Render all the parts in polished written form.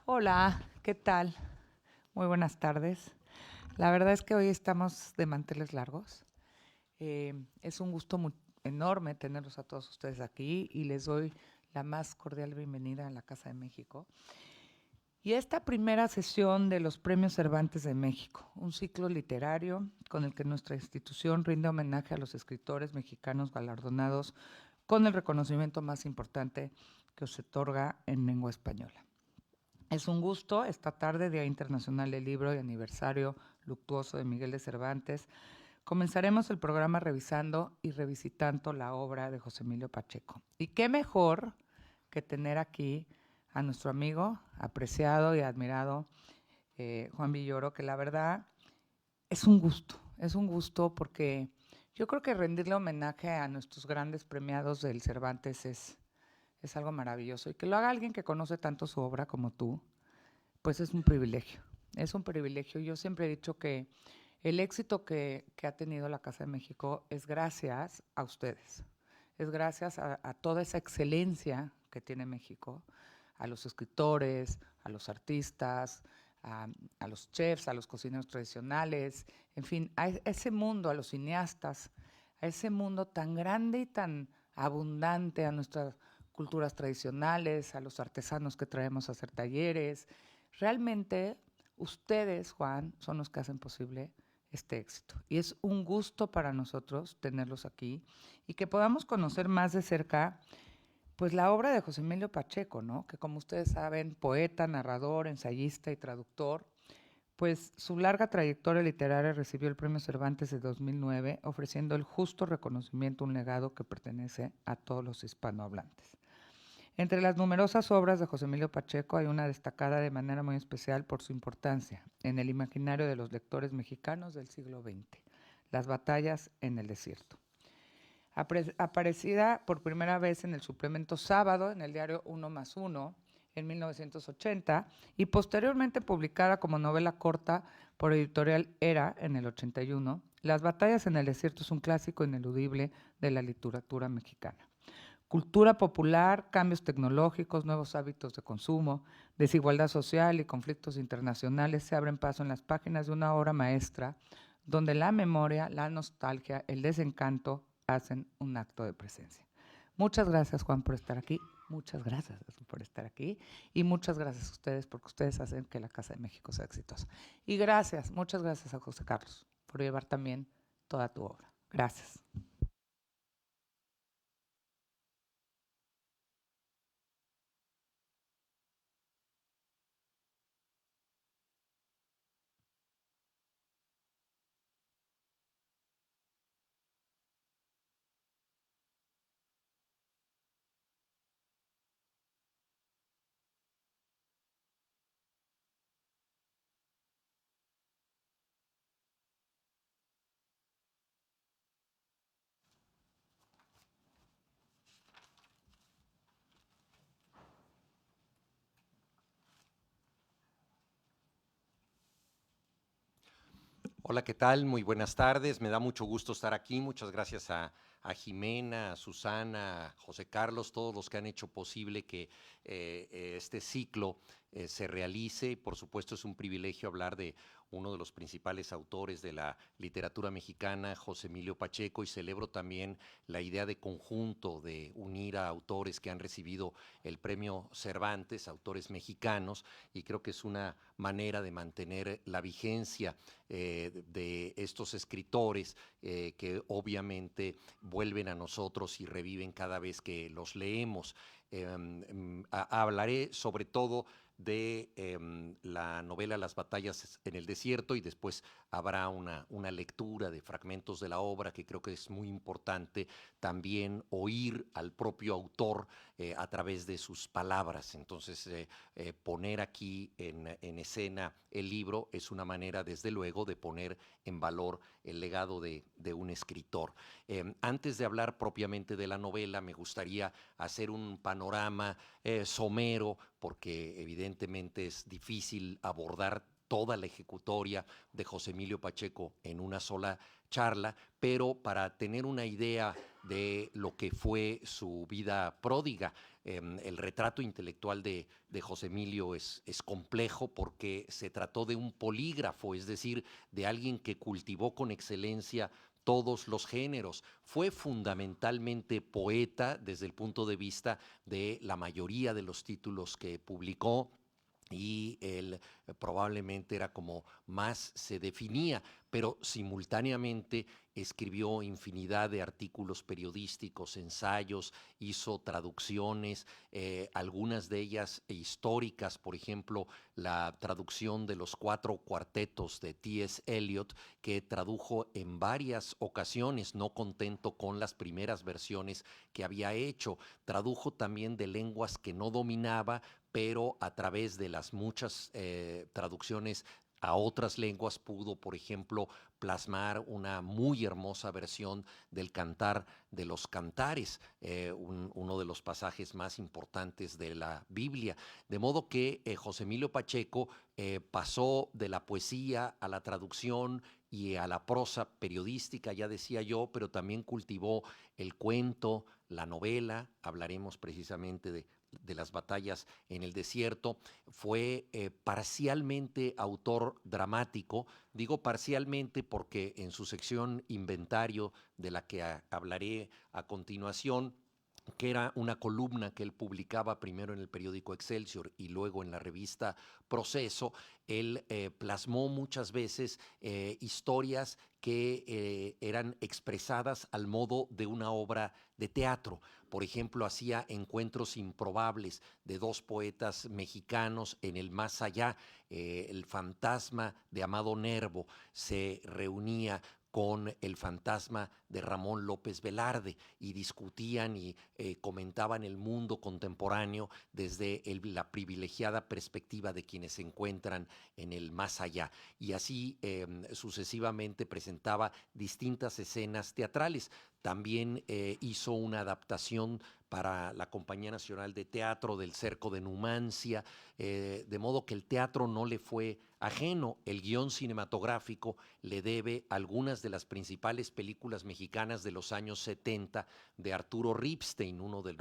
Hola, ¿qué tal? Muy buenas tardes. La verdad es que hoy estamos de manteles largos. Es un gusto enorme tenerlos a todos ustedes aquí y les doy la más cordial bienvenida a la Casa de México. Y esta primera sesión de los Premios Cervantes de México, un ciclo literario con el que nuestra institución rinde homenaje a los escritores mexicanos galardonados con el reconocimiento más importante que se otorga en lengua española. Es un gusto esta tarde, Día Internacional del Libro y aniversario luctuoso de Miguel de Cervantes. Comenzaremos el programa revisando y revisitando la obra de José Emilio Pacheco. Y qué mejor que tener aquí a nuestro amigo, apreciado y admirado Juan Villoro, que la verdad es un gusto porque yo creo que rendirle homenaje a nuestros grandes premiados del Cervantes es algo maravilloso. Y que lo haga alguien que conoce tanto su obra como tú, pues es un privilegio. Es un privilegio. Yo siempre he dicho que el éxito que ha tenido la Casa de México es gracias a ustedes. Es gracias a toda esa excelencia que tiene México, a los escritores, a los artistas, a, a los chefs, a los cocineros tradicionales, en fin, a ese mundo, a los cineastas, a ese mundo tan grande y tan abundante, a nuestras culturas tradicionales, a los artesanos que traemos a hacer talleres. Realmente ustedes, Juan, son los que hacen posible este éxito. Y es un gusto para nosotros tenerlos aquí y que podamos conocer más de cerca pues la obra de José Emilio Pacheco, ¿no? Que como ustedes saben, poeta, narrador, ensayista y traductor, pues su larga trayectoria literaria recibió el Premio Cervantes de 2009, ofreciendo el justo reconocimiento a un legado que pertenece a todos los hispanohablantes. Entre las numerosas obras de José Emilio Pacheco hay una destacada de manera muy especial por su importancia en el imaginario de los lectores mexicanos del siglo XX, Las batallas en el desierto. Aparecida por primera vez en el suplemento Sábado, en el diario Uno más Uno, en 1980, y posteriormente publicada como novela corta por Editorial Era en el 81, Las batallas en el desierto es un clásico ineludible de la literatura mexicana. Cultura popular, cambios tecnológicos, nuevos hábitos de consumo, desigualdad social y conflictos internacionales se abren paso en las páginas de una obra maestra donde la memoria, la nostalgia, el desencanto hacen un acto de presencia. Muchas gracias, Juan, por estar aquí. Muchas gracias por estar aquí. Y muchas gracias a ustedes porque ustedes hacen que la Casa de México sea exitosa. Y gracias, muchas gracias a José Carlos por llevar también toda tu obra. Gracias. Hola, ¿qué tal? Muy buenas tardes. Me da mucho gusto estar aquí. Muchas gracias a Jimena, a Susana, a José Carlos, todos los que han hecho posible que este ciclo se realice. Por supuesto, es un privilegio hablar de uno de los principales autores de la literatura mexicana, José Emilio Pacheco, y celebro también la idea de conjunto, de unir a autores que han recibido el premio Cervantes, autores mexicanos, y creo que es una manera de mantener la vigencia de estos escritores que obviamente vuelven a nosotros y reviven cada vez que los leemos. Hablaré sobre todo de la novela Las batallas en el desierto y después habrá una lectura de fragmentos de la obra que creo que es muy importante también oír al propio autor a través de sus palabras. Entonces, poner aquí en escena el libro es una manera, desde luego, de poner en valor el legado de un escritor. Antes de hablar propiamente de la novela, me gustaría hacer un panorama somero, porque evidentemente es difícil abordar toda la ejecutoria de José Emilio Pacheco en una sola charla, pero para tener una idea de lo que fue su vida pródiga, el retrato intelectual de José Emilio es complejo porque se trató de un polígrafo, es decir, de alguien que cultivó con excelencia todos los géneros. Fue fundamentalmente poeta desde el punto de vista de la mayoría de los títulos que publicó, y él probablemente era como más se definía, pero simultáneamente escribió infinidad de artículos periodísticos, ensayos, hizo traducciones, algunas de ellas históricas, por ejemplo, la traducción de los 4 cuartetos de T.S. Eliot, que tradujo en varias ocasiones, no contento con las primeras versiones que había hecho. Tradujo también de lenguas que no dominaba, pero a través de las muchas traducciones a otras lenguas pudo, por ejemplo, plasmar una muy hermosa versión del Cantar de los Cantares, uno de los pasajes más importantes de la Biblia. De modo que José Emilio Pacheco pasó de la poesía a la traducción y a la prosa periodística, ya decía yo, pero también cultivó el cuento, la novela. Hablaremos precisamente de las batallas en el desierto. Fue parcialmente autor dramático. Digo parcialmente porque en su sección Inventario, de la que hablaré a continuación, que era una columna que él publicaba primero en el periódico Excelsior y luego en la revista Proceso, él plasmó muchas veces historias que eran expresadas al modo de una obra de teatro. Por ejemplo, hacía encuentros improbables de 2 poetas mexicanos en el más allá. El fantasma de Amado Nervo se reunía con el fantasma de Ramón López Velarde y discutían y comentaban el mundo contemporáneo desde la privilegiada perspectiva de quienes se encuentran en el más allá. Y así sucesivamente presentaba distintas escenas teatrales. También hizo una adaptación para la Compañía Nacional de Teatro del Cerco de Numancia, de modo que el teatro no le fue ajeno. El guión cinematográfico le debe algunas de las principales películas mexicanas de los años 70 de Arturo Ripstein, uno de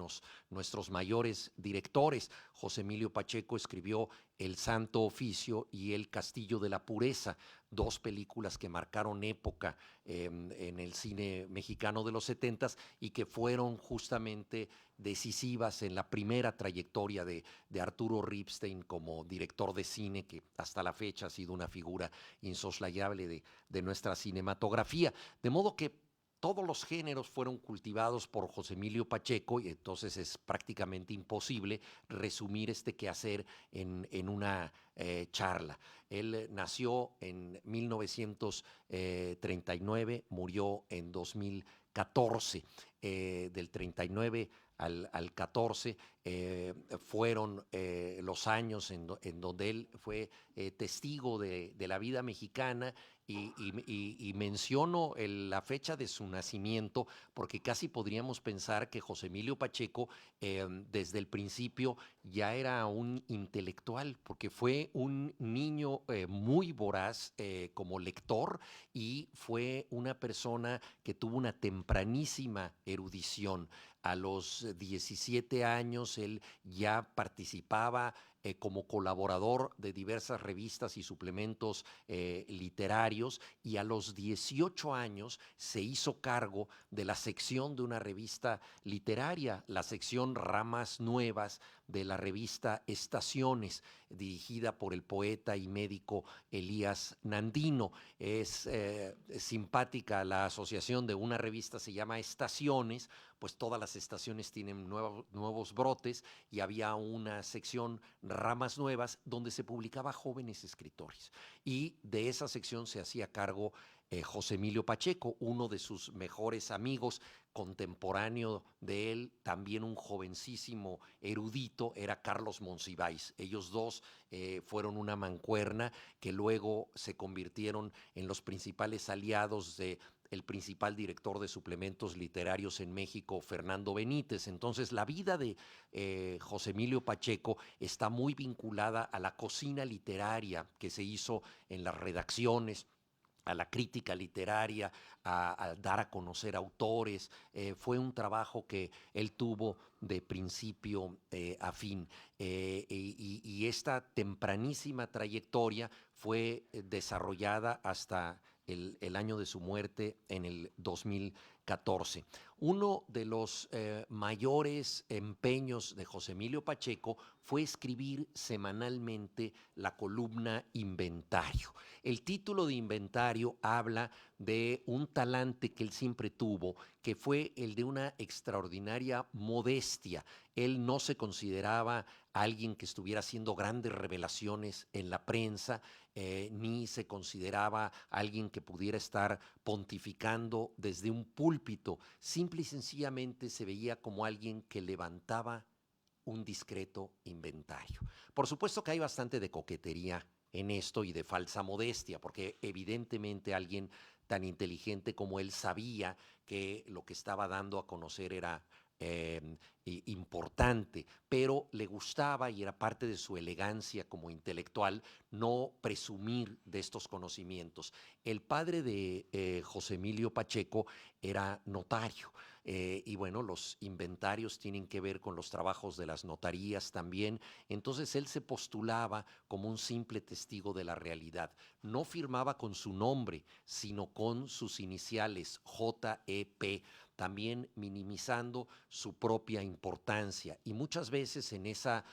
nuestros mayores directores. José Emilio Pacheco escribió El Santo Oficio y El Castillo de la Pureza, 2 películas que marcaron época en el cine mexicano de los 70s y que fueron justamente decisivas en la primera trayectoria de Arturo Ripstein como director de cine, que hasta la fecha ha sido una figura insoslayable de nuestra cinematografía. De modo que todos los géneros fueron cultivados por José Emilio Pacheco y entonces es prácticamente imposible resumir este quehacer en una charla. Él nació en 1939, murió en 2014. Del 39 al 14 fueron los años en donde él fue testigo de la vida mexicana, y menciono la fecha de su nacimiento porque casi podríamos pensar que José Emilio Pacheco desde el principio ya era un intelectual, porque fue un niño muy voraz como lector, y fue una persona que tuvo una tempranísima erudición. A los 17 años él ya participaba como colaborador de diversas revistas y suplementos literarios, y a los 18 años se hizo cargo de la sección de una revista literaria, la sección Ramas Nuevas de la revista Estaciones, dirigida por el poeta y médico Elías Nandino. Es simpática la asociación de una revista, se llama Estaciones, pues todas las estaciones tienen nuevos brotes, y había una sección Ramas Nuevas donde se publicaba jóvenes escritores, y de esa sección se hacía cargo José Emilio Pacheco, uno de sus mejores amigos, contemporáneo de él, también un jovencísimo erudito, era Carlos Monsiváis. Ellos dos fueron una mancuerna que luego se convirtieron en los principales aliados de el principal director de suplementos literarios en México, Fernando Benítez. Entonces, la vida de José Emilio Pacheco está muy vinculada a la cocina literaria que se hizo en las redacciones, a la crítica literaria, a dar a conocer autores. Fue un trabajo que él tuvo de principio a fin. Y esta tempranísima trayectoria fue desarrollada hasta el año de su muerte en el 2014. Uno de los mayores empeños de José Emilio Pacheco fue escribir semanalmente la columna Inventario. El título de Inventario habla de un talante que él siempre tuvo, que fue el de una extraordinaria modestia. Él no se consideraba alguien que estuviera haciendo grandes revelaciones en la prensa, ni se consideraba alguien que pudiera estar pontificando desde un púlpito. Simple y sencillamente se veía como alguien que levantaba un discreto inventario. Por supuesto que hay bastante de coquetería en esto y de falsa modestia, porque evidentemente alguien tan inteligente como él sabía que lo que estaba dando a conocer era importante, pero le gustaba, y era parte de su elegancia como intelectual, no presumir de estos conocimientos. El padre de José Emilio Pacheco era notario. Y bueno, los inventarios tienen que ver con los trabajos de las notarías también. Entonces él se postulaba como un simple testigo de la realidad. No firmaba con su nombre, sino con sus iniciales, JEP, también minimizando su propia importancia. Y muchas veces en esa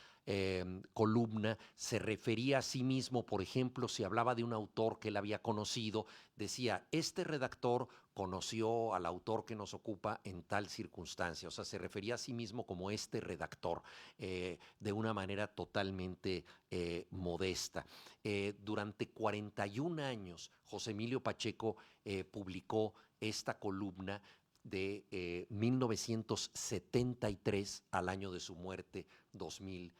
columna se refería a sí mismo, por ejemplo, si hablaba de un autor que él había conocido, decía, este redactor conoció al autor que nos ocupa en tal circunstancia. O sea, se refería a sí mismo como este redactor, de una manera totalmente modesta. Durante 41 años, José Emilio Pacheco publicó esta columna de 1973 al año de su muerte, 2014.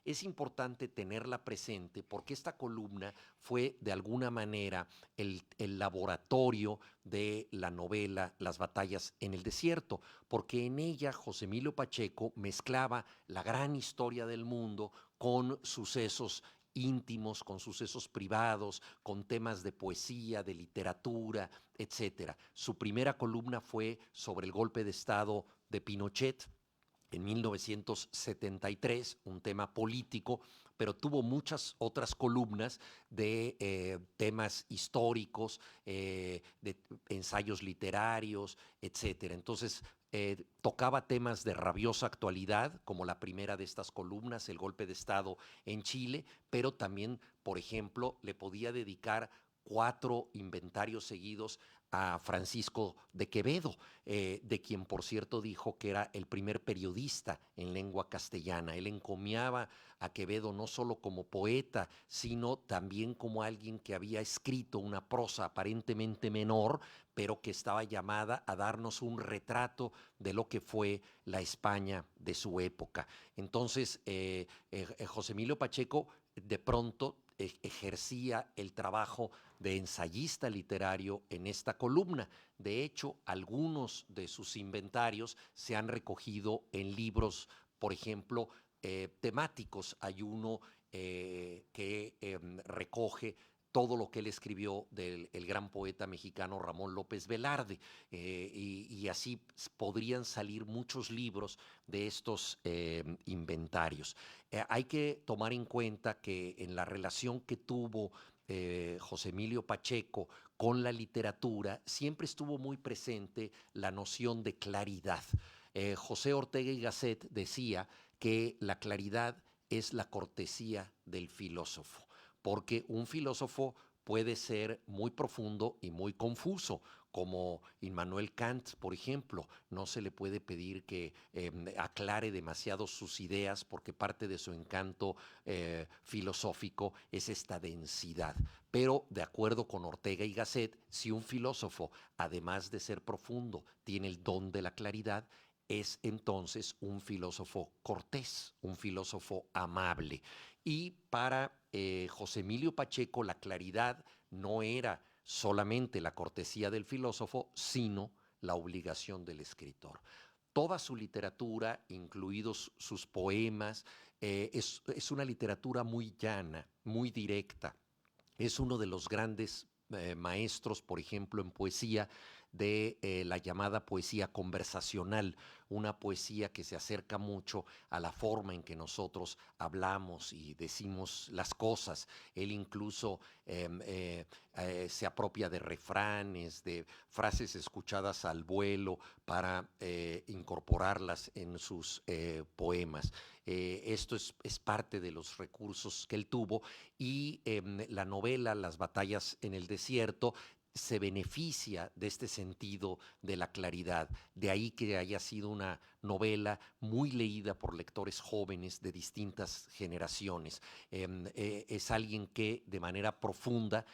Es importante tenerla presente porque esta columna fue de alguna manera el laboratorio de la novela Las batallas en el desierto, porque en ella José Emilio Pacheco mezclaba la gran historia del mundo con sucesos íntimos, con sucesos privados, con temas de poesía, de literatura, etcétera. Su primera columna fue sobre el golpe de Estado de Pinochet en 1973, un tema político, pero tuvo muchas otras columnas de temas históricos, de ensayos literarios, etcétera. Entonces, tocaba temas de rabiosa actualidad, como la primera de estas columnas, el golpe de Estado en Chile, pero también, por ejemplo, le podía dedicar 4 inventarios seguidos a Francisco de Quevedo, de quien por cierto dijo que era el primer periodista en lengua castellana. Él encomiaba a Quevedo no solo como poeta, sino también como alguien que había escrito una prosa aparentemente menor, pero que estaba llamada a darnos un retrato de lo que fue la España de su época. Entonces, José Emilio Pacheco de pronto ejercía el trabajo de ensayista literario en esta columna. De hecho, algunos de sus inventarios se han recogido en libros, por ejemplo, temáticos. Hay uno que recoge todo lo que él escribió del el gran poeta mexicano Ramón López Velarde, y así podrían salir muchos libros de estos inventarios. Hay que tomar en cuenta que en la relación que tuvo José Emilio Pacheco con la literatura, siempre estuvo muy presente la noción de claridad. José Ortega y Gasset decía que la claridad es la cortesía del filósofo, porque un filósofo puede ser muy profundo y muy confuso, como Immanuel Kant, por ejemplo. No se le puede pedir que aclare demasiado sus ideas porque parte de su encanto filosófico es esta densidad. Pero de acuerdo con Ortega y Gasset, si un filósofo, además de ser profundo, tiene el don de la claridad, es entonces un filósofo cortés, un filósofo amable. Y para José Emilio Pacheco la claridad no era solamente la cortesía del filósofo, sino la obligación del escritor. Toda su literatura, incluidos sus poemas, es una literatura muy llana, muy directa. Es uno de los grandes maestros, por ejemplo, en poesía, de la llamada poesía conversacional, una poesía que se acerca mucho a la forma en que nosotros hablamos y decimos las cosas. Él incluso se apropia de refranes, de frases escuchadas al vuelo para incorporarlas en sus poemas. Esto es parte de los recursos que él tuvo y la novela Las batallas en el desierto se beneficia de este sentido de la claridad. De ahí que haya sido una novela muy leída por lectores jóvenes de distintas generaciones. Es alguien que de manera profunda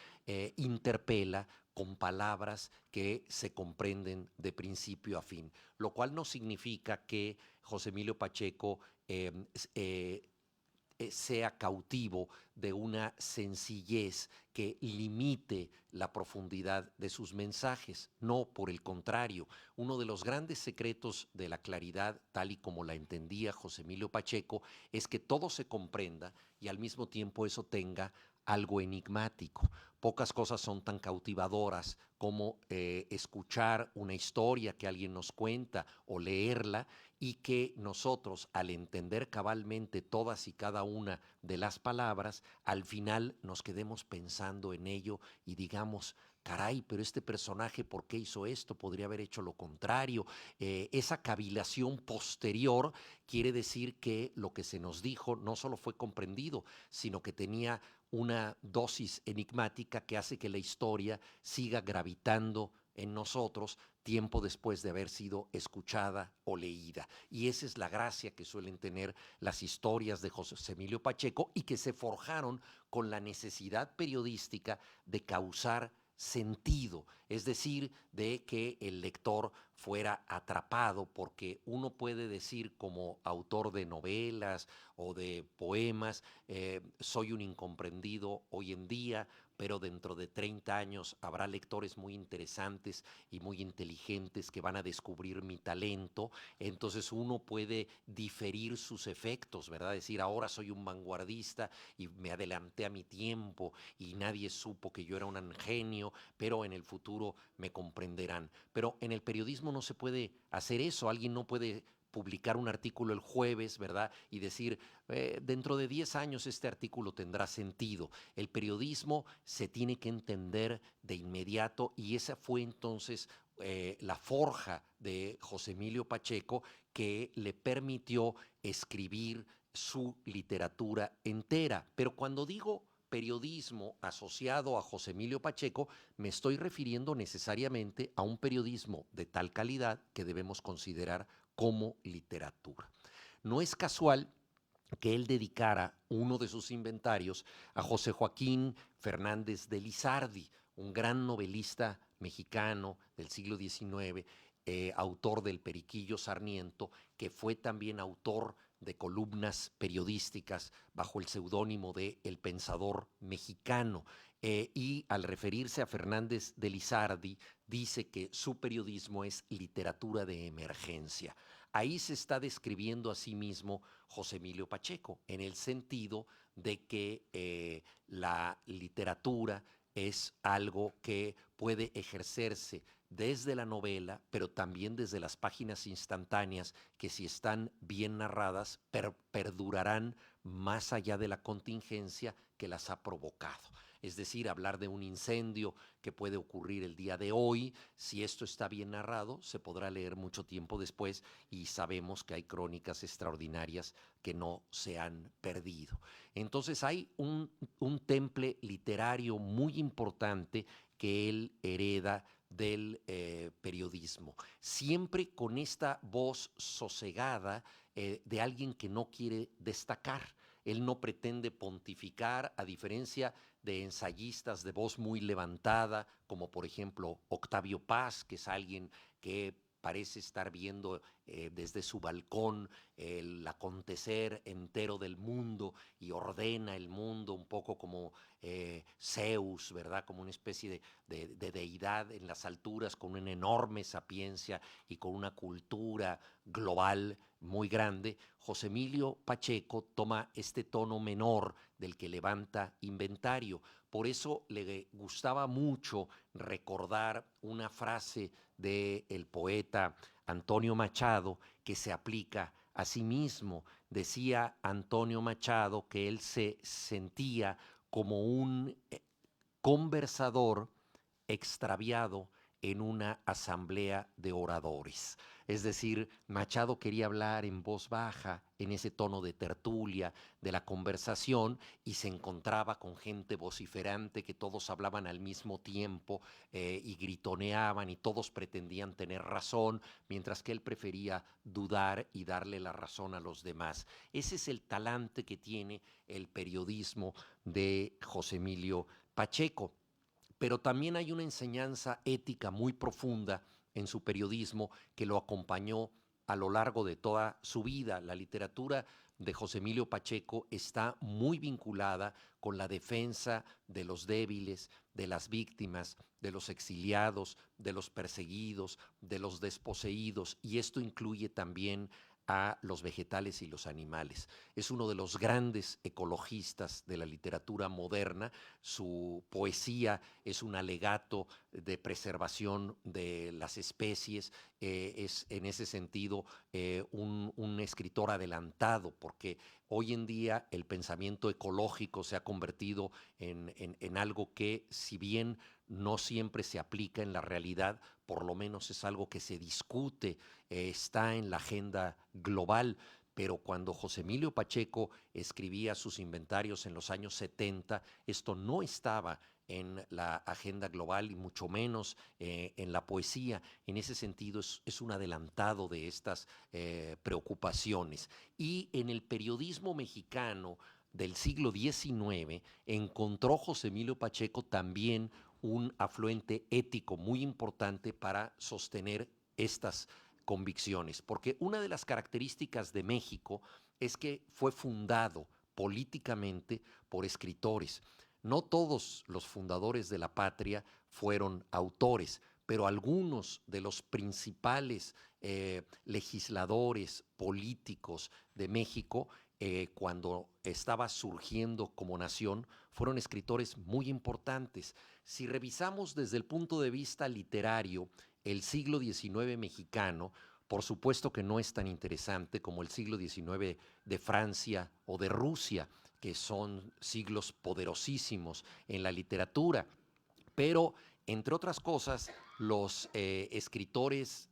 interpela con palabras que se comprenden de principio a fin, lo cual no significa que José Emilio Pacheco sea cautivo de una sencillez que limite la profundidad de sus mensajes. No, por el contrario, uno de los grandes secretos de la claridad, tal y como la entendía José Emilio Pacheco, es que todo se comprenda y al mismo tiempo eso tenga algo enigmático. Pocas cosas son tan cautivadoras como escuchar una historia que alguien nos cuenta o leerla y que nosotros, al entender cabalmente todas y cada una de las palabras, al final nos quedemos pensando en ello y digamos, caray, pero este personaje, ¿por qué hizo esto? Podría haber hecho lo contrario. Esa cavilación posterior quiere decir que lo que se nos dijo no solo fue comprendido, sino que tenía una dosis enigmática que hace que la historia siga gravitando en nosotros tiempo después de haber sido escuchada o leída. Y esa es la gracia que suelen tener las historias de José Emilio Pacheco y que se forjaron con la necesidad periodística de causar sentido, es decir, de que el lector fuera atrapado, porque uno puede decir como autor de novelas o de poemas, soy un incomprendido hoy en día, pero dentro de 30 años habrá lectores muy interesantes y muy inteligentes que van a descubrir mi talento. Entonces uno puede diferir sus efectos, ¿verdad? Decir, ahora soy un vanguardista y me adelanté a mi tiempo y nadie supo que yo era un genio, pero en el futuro me comprenderán. Pero en el periodismo no se puede hacer eso. Alguien no puede publicar un artículo el jueves, ¿verdad? Y decir, dentro de 10 años este artículo tendrá sentido. El periodismo se tiene que entender de inmediato y esa fue entonces la forja de José Emilio Pacheco que le permitió escribir su literatura entera. Pero cuando digo periodismo asociado a José Emilio Pacheco, me estoy refiriendo necesariamente a un periodismo de tal calidad que debemos considerar como literatura. No es casual que él dedicara uno de sus inventarios a José Joaquín Fernández de Lizardi, un gran novelista mexicano del siglo XIX, autor del Periquillo Sarmiento, que fue también autor de columnas periodísticas bajo el seudónimo de El Pensador Mexicano. Y al referirse a Fernández de Lizardi, dice que su periodismo es literatura de emergencia. Ahí se está describiendo a sí mismo José Emilio Pacheco, en el sentido de que la literatura es algo que puede ejercerse desde la novela, pero también desde las páginas instantáneas que si están bien narradas perdurarán más allá de la contingencia que las ha provocado. Es decir, hablar de un incendio que puede ocurrir el día de hoy, si esto está bien narrado, se podrá leer mucho tiempo después y sabemos que hay crónicas extraordinarias que no se han perdido. Entonces hay un temple literario muy importante que él hereda del periodismo, siempre con esta voz sosegada de alguien que no quiere destacar. Él no pretende pontificar, a diferencia de ensayistas de voz muy levantada, como por ejemplo Octavio Paz, que es alguien que parece estar viendo desde su balcón el acontecer entero del mundo y ordena el mundo un poco como Zeus, ¿verdad? Como una especie de deidad en las alturas con una enorme sapiencia y con una cultura global muy grande. José Emilio Pacheco toma este tono menor del que levanta inventario. Por eso le gustaba mucho recordar una frase del poeta Antonio Machado que se aplica a sí mismo. Decía Antonio Machado que él se sentía como un conversador extraviado en una asamblea de oradores. Es decir, Machado quería hablar en voz baja, en ese tono de tertulia, de la conversación, y se encontraba con gente vociferante que todos hablaban al mismo tiempo y gritoneaban y todos pretendían tener razón, mientras que él prefería dudar y darle la razón a los demás. Ese es el talante que tiene el periodismo de José Emilio Pacheco. Pero también hay una enseñanza ética muy profunda en su periodismo que lo acompañó a lo largo de toda su vida. La literatura de José Emilio Pacheco está muy vinculada con la defensa de los débiles, de las víctimas, de los exiliados, de los perseguidos, de los desposeídos, y esto incluye también a los vegetales y los animales. Es uno de los grandes ecologistas de la literatura moderna. Su poesía es un alegato de preservación de las especies. Es en ese sentido un escritor adelantado, porque hoy en día el pensamiento ecológico se ha convertido en algo que, si bien no siempre se aplica en la realidad, por lo menos es algo que se discute, está en la agenda global. Pero cuando José Emilio Pacheco escribía sus inventarios en los años 70, esto no estaba en la agenda global y mucho menos en la poesía. En ese sentido es un adelantado de estas preocupaciones. Y en el periodismo mexicano del siglo XIX encontró José Emilio Pacheco también un afluente ético muy importante para sostener estas convicciones, porque una de las características de México es que fue fundado políticamente por escritores. No todos los fundadores de la patria fueron autores, pero algunos de los principales legisladores políticos de México, cuando estaba surgiendo como nación, fueron escritores muy importantes. Si revisamos desde el punto de vista literario, el siglo XIX mexicano, por supuesto que no es tan interesante como el siglo XIX de Francia o de Rusia, que son siglos poderosísimos en la literatura. Pero, entre otras cosas, los escritores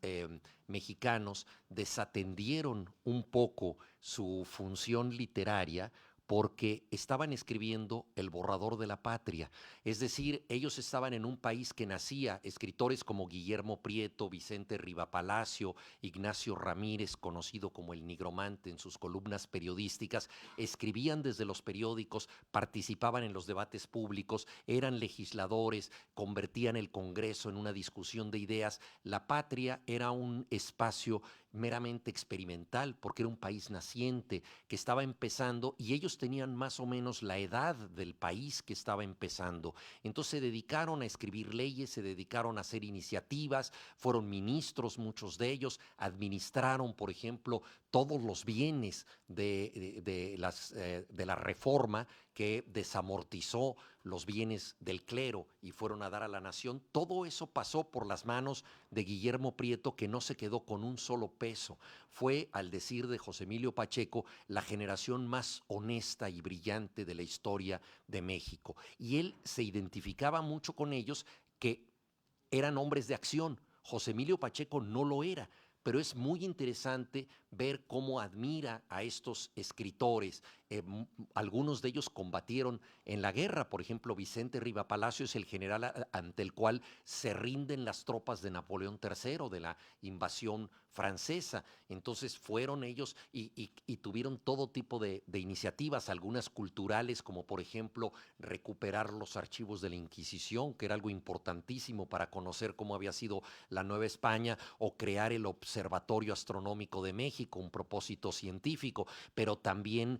mexicanos desatendieron un poco su función literaria porque estaban escribiendo El borrador de la patria. Es decir, ellos estaban en un país que nacía, escritores como Guillermo Prieto, Vicente Rivapalacio, Ignacio Ramírez, conocido como el Nigromante en sus columnas periodísticas, escribían desde los periódicos, participaban en los debates públicos, eran legisladores, convertían el Congreso en una discusión de ideas. La patria era un espacio meramente experimental, porque era un país naciente que estaba empezando y ellos tenían más o menos la edad del país que estaba empezando. Entonces se dedicaron a escribir leyes, se dedicaron a hacer iniciativas, fueron ministros muchos de ellos, administraron, por ejemplo, todos los bienes de la reforma que desamortizó los bienes del clero y fueron a dar a la nación. Todo eso pasó por las manos de Guillermo Prieto, que no se quedó con un solo peso. Fue, al decir de José Emilio Pacheco, la generación más honesta y brillante de la historia de México. Y él se identificaba mucho con ellos, que eran hombres de acción. José Emilio Pacheco no lo era, pero es muy interesante ver cómo admira a estos escritores. Algunos de ellos combatieron en la guerra, por ejemplo, Vicente Riva Palacio es el general ante el cual se rinden las tropas de Napoleón III, de la invasión francesa. Entonces fueron ellos y tuvieron todo tipo de iniciativas, algunas culturales, como por ejemplo recuperar los archivos de la Inquisición, que era algo importantísimo para conocer cómo había sido la Nueva España, o crear el Observatorio Astronómico de México, un propósito científico, pero también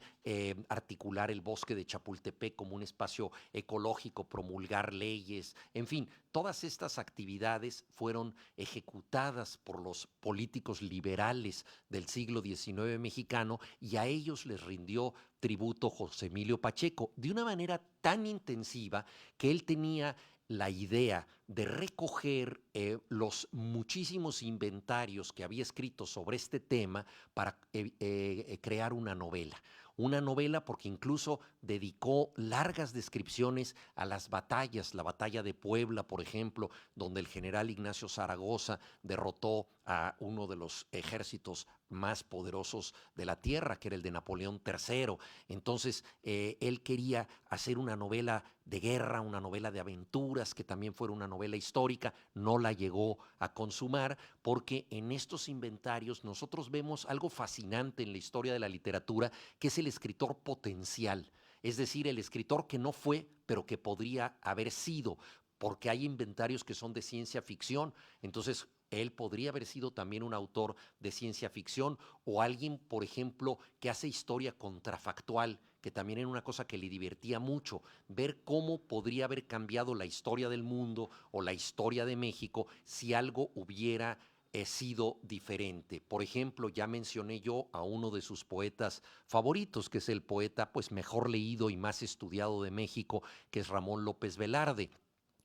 articular el bosque de Chapultepec como un espacio ecológico, promulgar leyes, en fin, todas estas actividades fueron ejecutadas por los políticos liberales del siglo XIX mexicano, y a ellos les rindió tributo José Emilio Pacheco de una manera tan intensiva que él tenía la idea de recoger los muchísimos inventarios que había escrito sobre este tema para crear una novela. Una novela porque incluso dedicó largas descripciones a las batallas, la batalla de Puebla, por ejemplo, donde el general Ignacio Zaragoza derrotó a uno de los ejércitos más poderosos de la tierra, que era el de Napoleón III. Entonces, él quería hacer una novela de guerra, una novela de aventuras, que también fuera una novela histórica. No la llegó a consumar porque en estos inventarios nosotros vemos algo fascinante en la historia de la literatura, que es el escritor potencial. Es decir, el escritor que no fue, pero que podría haber sido, porque hay inventarios que son de ciencia ficción. Entonces, él podría haber sido también un autor de ciencia ficción, o alguien, por ejemplo, que hace historia contrafactual, que también era una cosa que le divertía mucho, ver cómo podría haber cambiado la historia del mundo o la historia de México si algo hubiera sido diferente. Por ejemplo, ya mencioné yo a uno de sus poetas favoritos, que es el poeta pues mejor leído y más estudiado de México, que es Ramón López Velarde.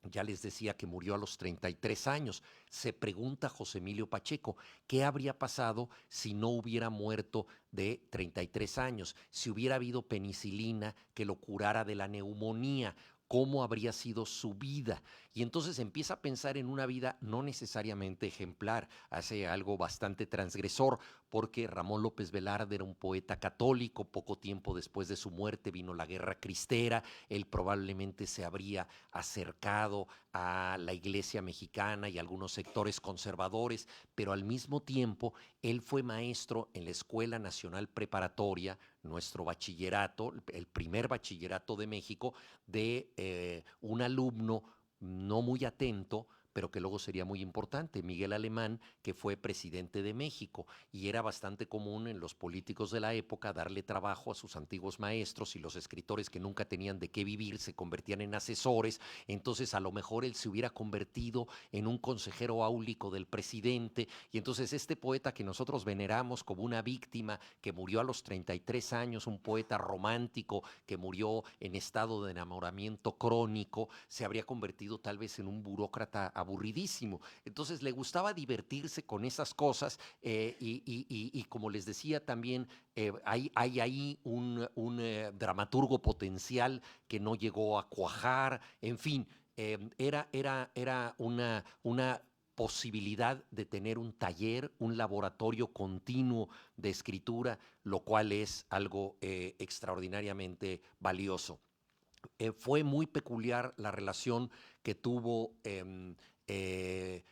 Ya les decía que murió a los 33 años. Se pregunta José Emilio Pacheco, ¿qué habría pasado si no hubiera muerto de 33 años? Si hubiera habido penicilina que lo curara de la neumonía, ¿cómo habría sido su vida? Y entonces empieza a pensar en una vida no necesariamente ejemplar, hace algo bastante transgresor, porque Ramón López Velarde era un poeta católico. Poco tiempo después de su muerte vino la Guerra Cristera. Él probablemente se habría acercado a la iglesia mexicana y a algunos sectores conservadores, pero al mismo tiempo él fue maestro en la Escuela Nacional Preparatoria, nuestro bachillerato, el primer bachillerato de México, de un alumno no muy atento, pero que luego sería muy importante, Miguel Alemán, que fue presidente de México, y era bastante común en los políticos de la época darle trabajo a sus antiguos maestros, y los escritores que nunca tenían de qué vivir se convertían en asesores. Entonces a lo mejor él se hubiera convertido en un consejero áulico del presidente, y entonces este poeta que nosotros veneramos como una víctima que murió a los 33 años, un poeta romántico que murió en estado de enamoramiento crónico, se habría convertido tal vez en un burócrata aburridísimo. Entonces le gustaba divertirse con esas cosas, y como les decía también, hay ahí un dramaturgo potencial que no llegó a cuajar. En fin, era una posibilidad de tener un taller, un laboratorio continuo de escritura, lo cual es algo extraordinariamente valioso. Fue muy peculiar la relación que tuvo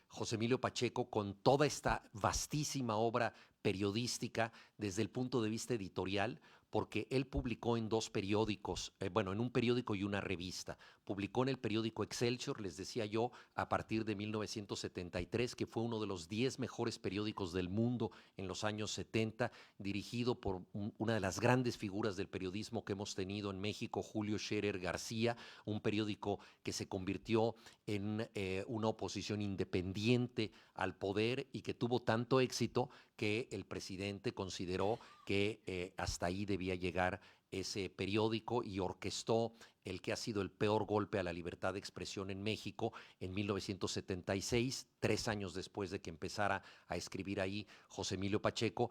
José Emilio Pacheco con toda esta vastísima obra periodística desde el punto de vista editorial, porque él publicó en dos periódicos, bueno, en un periódico y una revista. Publicó en el periódico Excelsior, les decía yo, a partir de 1973, que fue uno de los 10 mejores periódicos del mundo en los años 70, dirigido por una de las grandes figuras del periodismo que hemos tenido en México, Julio Scherer García, un periódico que se convirtió en una oposición independiente al poder y que tuvo tanto éxito que el presidente consideró que hasta ahí debía llegar ese periódico, y orquestó el que ha sido el peor golpe a la libertad de expresión en México en 1976, 3 años después de que empezara a escribir ahí José Emilio Pacheco.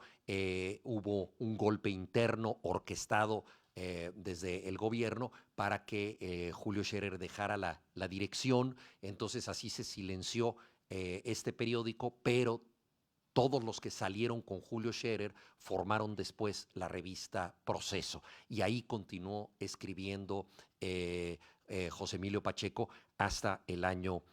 Hubo un golpe interno orquestado desde el gobierno para que Julio Scherer dejara la dirección. Entonces así se silenció este periódico, pero todos los que salieron con Julio Scherer formaron después la revista Proceso. Y ahí continuó escribiendo José Emilio Pacheco hasta el año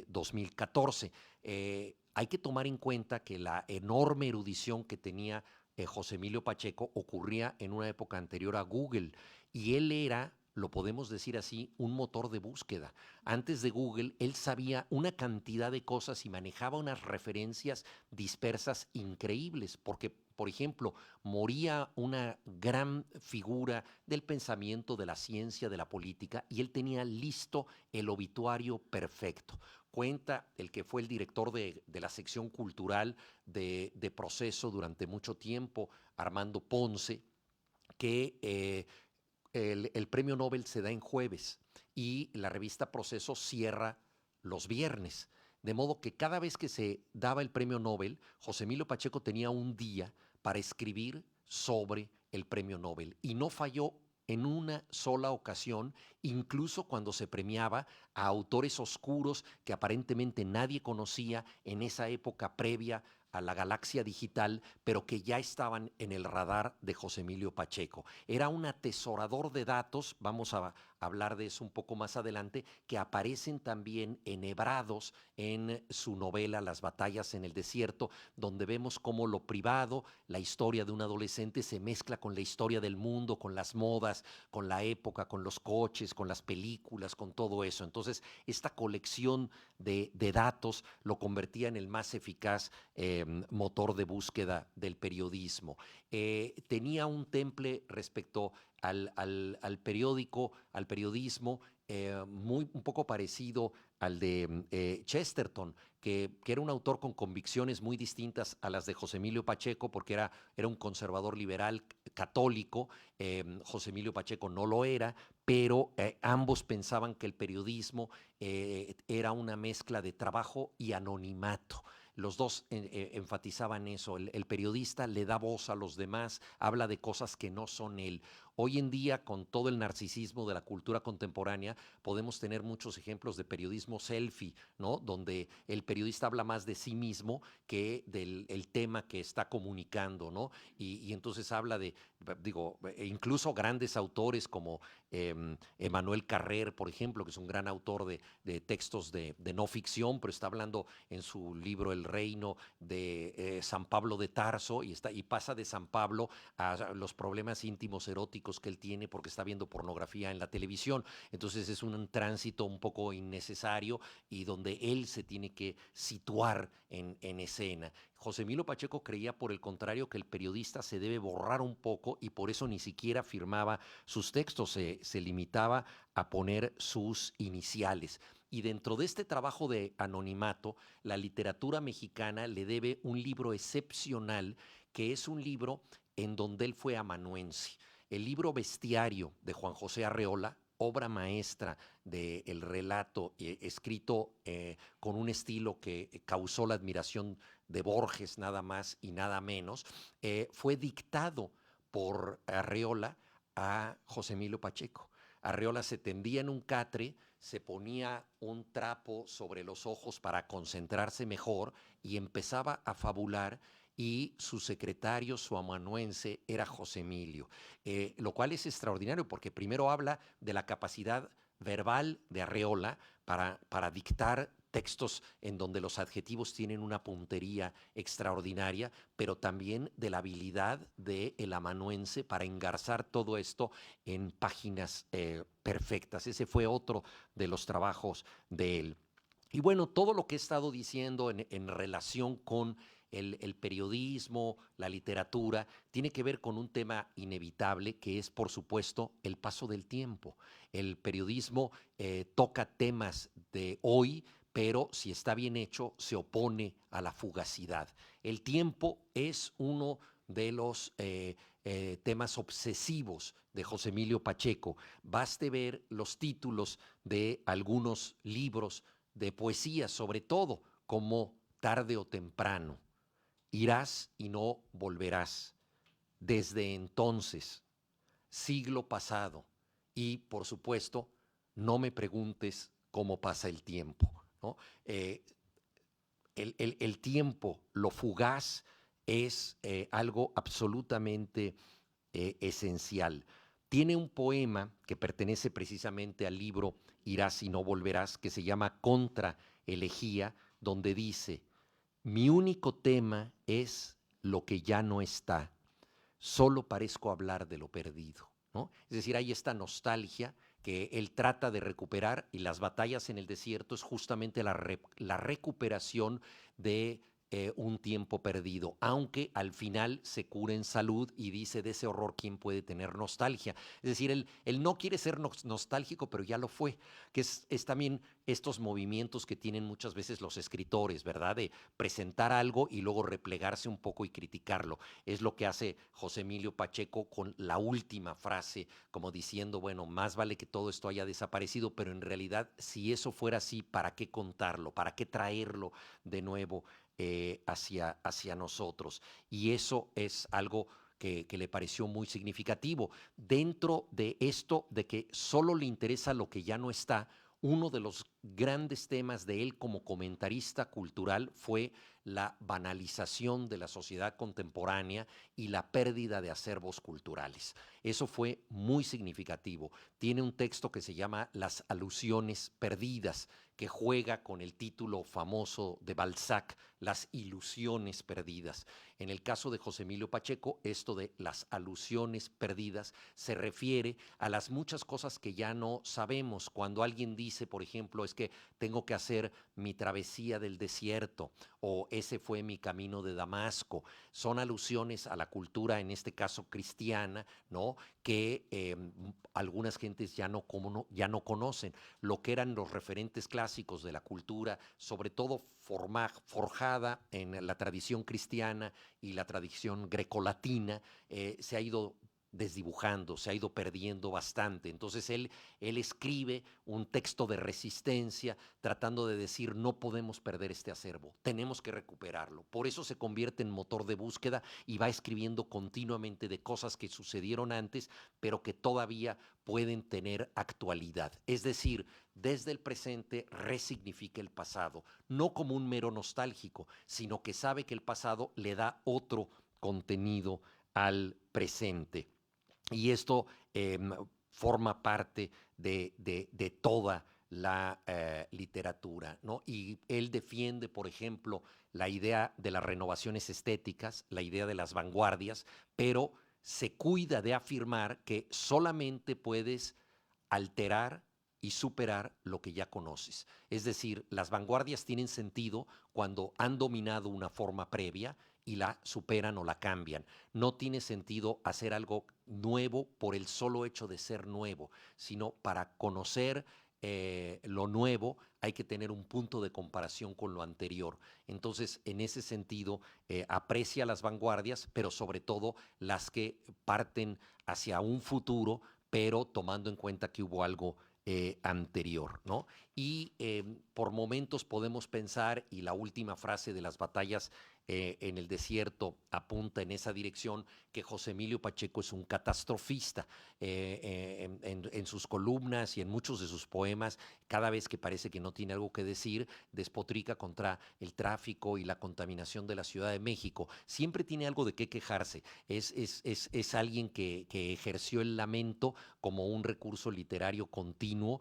2014. Hay que tomar en cuenta que la enorme erudición que tenía José Emilio Pacheco ocurría en una época anterior a Google, y él era, lo podemos decir así, un motor de búsqueda. Antes de Google, él sabía una cantidad de cosas y manejaba unas referencias dispersas increíbles, porque, por ejemplo, moría una gran figura del pensamiento, de la ciencia, de la política, y él tenía listo el obituario perfecto. Cuenta el que fue el director de la sección cultural de Proceso durante mucho tiempo, Armando Ponce, que el premio Nobel se da en jueves y la revista Proceso cierra los viernes. De modo que cada vez que se daba el premio Nobel, José Emilio Pacheco tenía un día para escribir sobre el premio Nobel, y no falló en una sola ocasión, incluso cuando se premiaba a autores oscuros que aparentemente nadie conocía en esa época previa a la galaxia digital, pero que ya estaban en el radar de José Emilio Pacheco. Era un atesorador de datos, vamos a hablar de eso un poco más adelante, que aparecen también enhebrados en su novela Las batallas en el desierto, donde vemos cómo lo privado, la historia de un adolescente, se mezcla con la historia del mundo, con las modas, con la época, con los coches, con las películas, con todo eso. Entonces, esta colección de datos lo convertía en el más eficaz motor de búsqueda del periodismo. Tenía un temple respecto al periódico, al periodismo, un poco parecido al de Chesterton, que era un autor con convicciones muy distintas a las de José Emilio Pacheco, porque era un conservador liberal católico. José Emilio Pacheco no lo era, pero ambos pensaban que el periodismo era una mezcla de trabajo y anonimato. Los dos enfatizaban eso. El periodista le da voz a los demás, habla de cosas que no son él. Hoy en día, con todo el narcisismo de la cultura contemporánea, podemos tener muchos ejemplos de periodismo selfie, ¿no? Donde el periodista habla más de sí mismo que del el tema que está comunicando, ¿no? Y entonces habla digo, incluso grandes autores como Emmanuel Carrer, por ejemplo, que es un gran autor de textos de no ficción, pero está hablando en su libro El Reino de San Pablo de Tarso, y pasa de San Pablo a los problemas íntimos eróticos que él tiene porque está viendo pornografía en la televisión. Entonces es un tránsito un poco innecesario y donde él se tiene que situar en escena. José Emilio Pacheco creía, por el contrario, que el periodista se debe borrar un poco, y por eso ni siquiera firmaba sus textos, se limitaba a poner sus iniciales. Y dentro de este trabajo de anonimato, la literatura mexicana le debe un libro excepcional, que es un libro en donde él fue amanuense. El libro Bestiario de Juan José Arreola, obra maestra del relato escrito con un estilo que causó la admiración de Borges, nada más y nada menos, fue dictado por Arreola a José Emilio Pacheco. Arreola se tendía en un catre, se ponía un trapo sobre los ojos para concentrarse mejor y empezaba a fabular, y su secretario, su amanuense, era José Emilio, lo cual es extraordinario porque primero habla de la capacidad verbal de Arreola para dictar textos en donde los adjetivos tienen una puntería extraordinaria, pero también de la habilidad del amanuense para engarzar todo esto en páginas perfectas. Ese fue otro de los trabajos de él. Y bueno, todo lo que he estado diciendo en relación con el periodismo, la literatura, tiene que ver con un tema inevitable que es, por supuesto, el paso del tiempo. El periodismo toca temas de hoy, pero si está bien hecho, se opone a la fugacidad. El tiempo es uno de los temas obsesivos de José Emilio Pacheco. Baste ver los títulos de algunos libros de poesía, sobre todo, como Tarde o temprano, Irás y no volverás, Desde entonces, Siglo pasado, y, por supuesto, No me preguntes cómo pasa el tiempo, ¿no? el tiempo, lo fugaz, es algo absolutamente esencial. Tiene un poema que pertenece precisamente al libro Irás y no volverás, que se llama Contra Elegía, donde dice: mi único tema es lo que ya no está, solo parezco hablar de lo perdido, ¿no? Es decir, hay esta nostalgia que él trata de recuperar, y las batallas en el desierto es justamente la recuperación de un tiempo perdido, aunque al final se cura en salud y dice: de ese horror, ¿quién puede tener nostalgia? Es decir, él no quiere ser nostálgico, pero ya lo fue, que es también estos movimientos que tienen muchas veces los escritores, ¿verdad? De presentar algo y luego replegarse un poco y criticarlo. Es lo que hace José Emilio Pacheco con la última frase, como diciendo: bueno, más vale que todo esto haya desaparecido, pero en realidad, si eso fuera así, ¿para qué contarlo? ¿Para qué traerlo de nuevo hacia nosotros? Y eso es algo que le pareció muy significativo. Dentro de esto de que solo le interesa lo que ya no está, uno de los grandes temas de él como comentarista cultural fue la banalización de la sociedad contemporánea y la pérdida de acervos culturales. Eso fue muy significativo. Tiene un texto que se llama Las alusiones perdidas, que juega con el título famoso de Balzac, Las ilusiones perdidas. En el caso de José Emilio Pacheco, esto de las alusiones perdidas se refiere a las muchas cosas que ya no sabemos. Cuando alguien dice, por ejemplo, es que tengo que hacer mi travesía del desierto, o ese fue mi camino de Damasco, son alusiones a la cultura, en este caso cristiana, ¿no? Que algunas gentes ya no conocen, lo que eran los referentes clásicos de la cultura, sobre todo forjada en la tradición cristiana y la tradición grecolatina, se ha ido desdibujando, se ha ido perdiendo bastante. Entonces él escribe un texto de resistencia tratando de decir: no podemos perder este acervo, tenemos que recuperarlo. Por eso se convierte en motor de búsqueda y va escribiendo continuamente de cosas que sucedieron antes, pero que todavía pueden tener actualidad. Es decir, desde el presente resignifica el pasado, no como un mero nostálgico, sino que sabe que el pasado le da otro contenido al presente. Y esto forma parte de toda la literatura, ¿no? Y él defiende, por ejemplo, la idea de las renovaciones estéticas, la idea de las vanguardias, pero se cuida de afirmar que solamente puedes alterar y superar lo que ya conoces. Es decir, las vanguardias tienen sentido cuando han dominado una forma previa y la superan o la cambian. No tiene sentido hacer algo nuevo por el solo hecho de ser nuevo, sino para conocer lo nuevo hay que tener un punto de comparación con lo anterior. Entonces, en ese sentido, aprecia las vanguardias, pero sobre todo las que parten hacia un futuro, pero tomando en cuenta que hubo algo anterior, ¿no? Y por momentos podemos pensar, y la última frase de las batallas en el desierto apunta en esa dirección, que José Emilio Pacheco es un catastrofista. En sus columnas y en muchos de sus poemas, cada vez que parece que no tiene algo que decir, despotrica contra el tráfico y la contaminación de la Ciudad de México. Siempre tiene algo de qué quejarse. Es alguien que ejerció el lamento como un recurso literario continuo,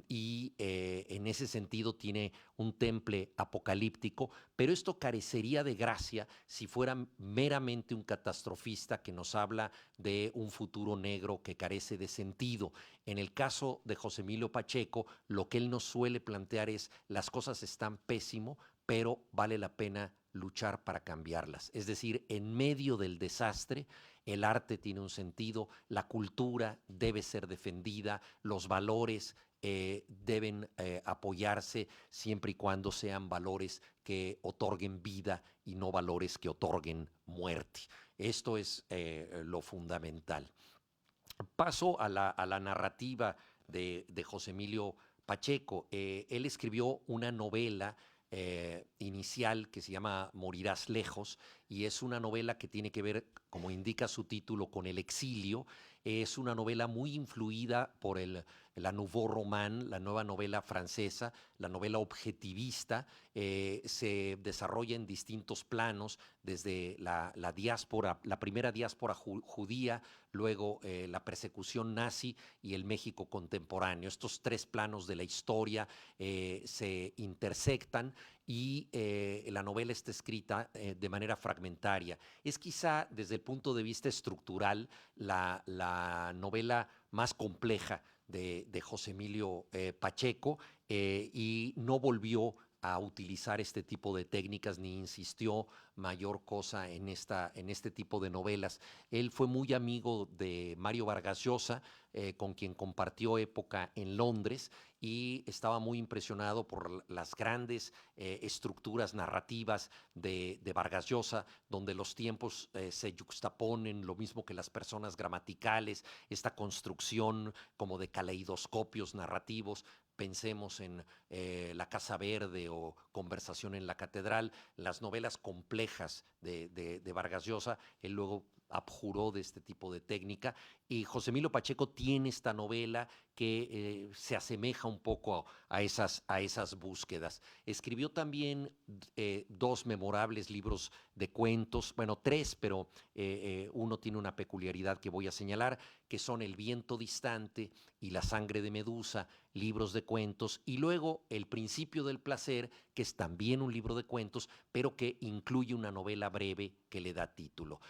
y en ese sentido tiene un temple apocalíptico, pero esto carecería de gracia si fuera meramente un catastrofista que nos habla de un futuro negro que carece de sentido. En el caso de José Emilio Pacheco, lo que él nos suele plantear es: las cosas están pésimo, pero vale la pena luchar para cambiarlas. Es decir, en medio del desastre, el arte tiene un sentido, la cultura debe ser defendida, los valores deben apoyarse siempre y cuando sean valores que otorguen vida y no valores que otorguen muerte. Esto es lo fundamental. Paso a la narrativa de José Emilio Pacheco. Él escribió una novela inicial que se llama Morirás lejos, y es una novela que tiene que ver, como indica su título, con el exilio. Es una novela muy influida por la Nouveau Roman, la nueva novela francesa, la novela objetivista, se desarrolla en distintos planos, desde la diáspora, la primera diáspora judía, luego la persecución nazi y el México contemporáneo. Estos tres planos de la historia se intersectan y la novela está escrita de manera fragmentaria. Es quizá desde el punto de vista estructural la novela más compleja de José Emilio Pacheco, y no volvió a utilizar este tipo de técnicas ni insistió mayor cosa en este tipo de novelas. Él fue muy amigo de Mario Vargas Llosa, con quien compartió época en Londres, y estaba muy impresionado por las grandes estructuras narrativas de Vargas Llosa, donde los tiempos se yuxtaponen, lo mismo que las personas gramaticales, esta construcción como de caleidoscopios narrativos. Pensemos en La Casa Verde o Conversación en la Catedral, las novelas complejas de Vargas Llosa. Él luego abjuró de este tipo de técnica, y José Emilio Pacheco tiene esta novela que se asemeja un poco a esas búsquedas. Escribió también dos memorables libros de cuentos, bueno, tres, pero uno tiene una peculiaridad que voy a señalar, que son El viento distante y La sangre de Medusa, libros de cuentos, y luego El principio del placer, que es también un libro de cuentos, pero que incluye una novela breve que le da título.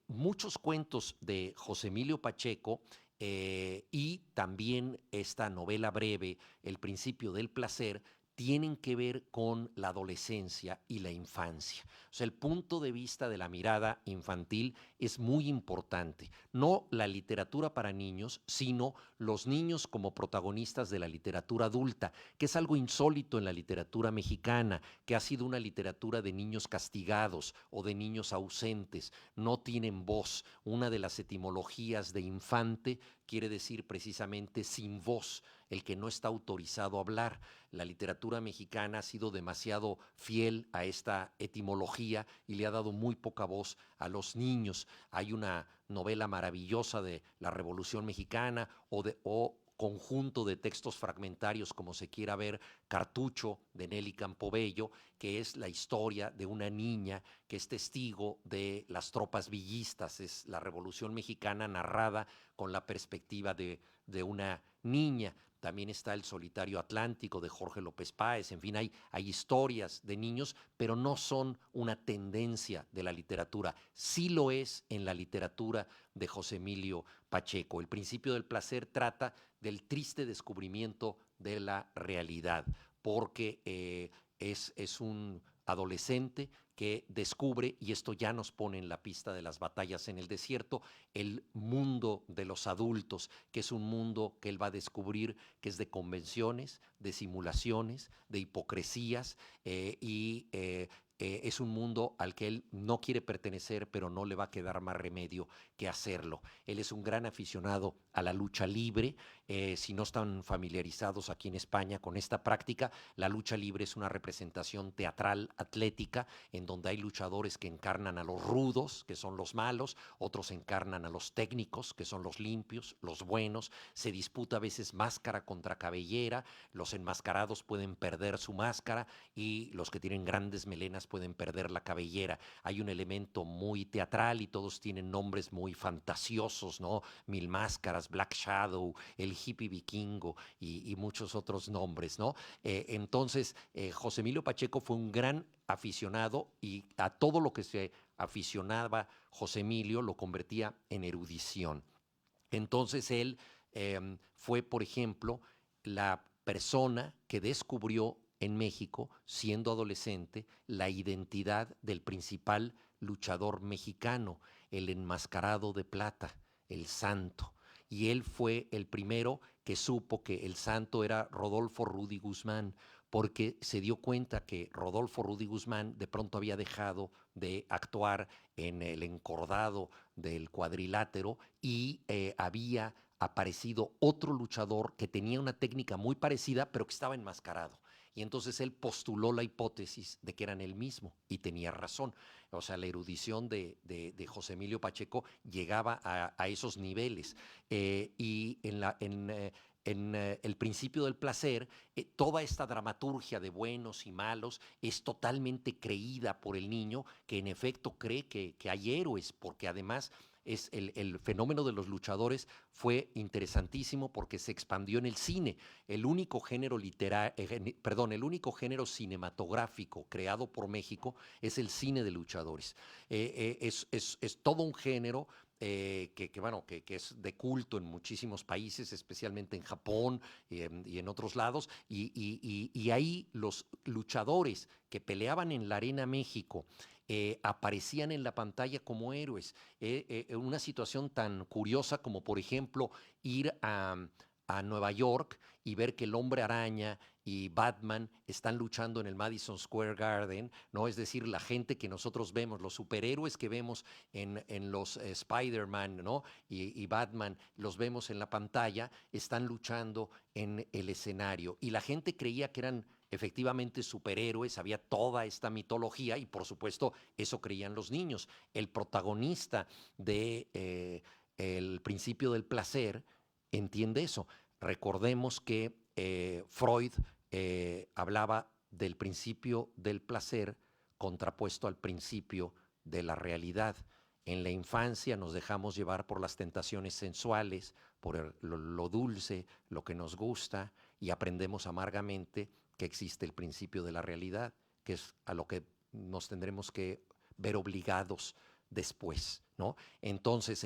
Muchos cuentos de José Emilio Pacheco y también esta novela breve, El principio del placer, tienen que ver con la adolescencia y la infancia. O sea, el punto de vista de la mirada infantil es muy importante. No la literatura para niños, sino los niños como protagonistas de la literatura adulta, que es algo insólito en la literatura mexicana, que ha sido una literatura de niños castigados o de niños ausentes, no tienen voz. Una de las etimologías de infante quiere decir precisamente sin voz, el que no está autorizado a hablar. La literatura mexicana ha sido demasiado fiel a esta etimología y le ha dado muy poca voz a los niños. Hay una novela maravillosa de la Revolución Mexicana o conjunto de textos fragmentarios, como se quiera ver, Cartucho, de Nelly Campobello, que es la historia de una niña que es testigo de las tropas villistas. Es la Revolución Mexicana narrada con la perspectiva de una niña. También está El solitario Atlántico de Jorge López Páez. En fin, hay historias de niños, pero no son una tendencia de la literatura. Sí lo es en la literatura de José Emilio Pacheco. El principio del placer trata del triste descubrimiento de la realidad, porque es un adolescente que descubre, y esto ya nos pone en la pista de las batallas en el desierto, el mundo de los adultos, que es un mundo que él va a descubrir que es de convenciones, de simulaciones, de hipocresías, es un mundo al que él no quiere pertenecer, pero no le va a quedar más remedio que hacerlo. Él es un gran aficionado a la lucha libre. Si no están familiarizados aquí en España con esta práctica, la lucha libre es una representación teatral, atlética, en donde hay luchadores que encarnan a los rudos, que son los malos, otros encarnan a los técnicos, que son los limpios, los buenos. Se disputa a veces máscara contra cabellera, los enmascarados pueden perder su máscara y los que tienen grandes melenas pueden perder la cabellera. Hay un elemento muy teatral y todos tienen nombres muy fantasiosos, ¿no? Mil Máscaras, Black Shadow, el hippie vikingo y muchos otros nombres, ¿no? Entonces, José Emilio Pacheco fue un gran aficionado, y a todo lo que se aficionaba José Emilio lo convertía en erudición. Entonces él fue, por ejemplo, la persona que descubrió en México, siendo adolescente, la identidad del principal luchador mexicano, el enmascarado de plata, el Santo. Y él fue el primero que supo que el Santo era Rodolfo Rudy Guzmán, porque se dio cuenta que Rodolfo Rudy Guzmán de pronto había dejado de actuar en el encordado del cuadrilátero y había aparecido otro luchador que tenía una técnica muy parecida, pero que estaba enmascarado. Y entonces él postuló la hipótesis de que eran el mismo, y tenía razón. O sea, la erudición de José Emilio Pacheco llegaba a esos niveles. Y El principio del placer, toda esta dramaturgia de buenos y malos es totalmente creída por el niño, que en efecto cree que hay héroes, porque además el fenómeno de los luchadores fue interesantísimo porque se expandió en el cine. El único género el único género cinematográfico creado por México es el cine de luchadores. Es todo un género que es de culto en muchísimos países, especialmente en Japón y en otros lados, y ahí los luchadores que peleaban en la Arena México aparecían en la pantalla como héroes. Una situación tan curiosa como, por ejemplo, ir a Nueva York y ver que el Hombre Araña y Batman están luchando en el Madison Square Garden, ¿no? Es decir, la gente que nosotros vemos, los superhéroes que vemos en los Spider-Man, ¿no? Y Batman, los vemos en la pantalla, están luchando en el escenario. Y la gente creía que eran efectivamente superhéroes, había toda esta mitología y por supuesto eso creían los niños. El protagonista de El principio del placer entiende eso. Recordemos que Freud hablaba del principio del placer contrapuesto al principio de la realidad. En la infancia nos dejamos llevar por las tentaciones sensuales, por lo dulce, lo que nos gusta, y aprendemos amargamente que existe el principio de la realidad, que es a lo que nos tendremos que ver obligados después, ¿no? Entonces,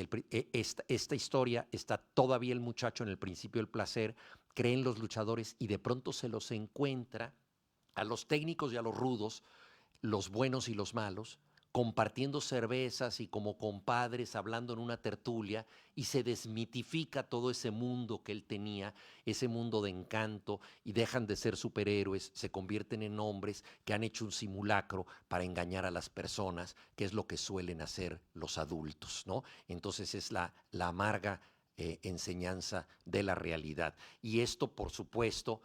esta historia está todavía el muchacho en el principio del placer, cree en los luchadores y de pronto se los encuentra a los técnicos y a los rudos, los buenos y los malos, compartiendo cervezas y como compadres hablando en una tertulia, y se desmitifica todo ese mundo que él tenía, ese mundo de encanto, y dejan de ser superhéroes, se convierten en hombres que han hecho un simulacro para engañar a las personas, que es lo que suelen hacer los adultos, ¿no? Entonces es la amarga enseñanza de la realidad. Y esto, por supuesto,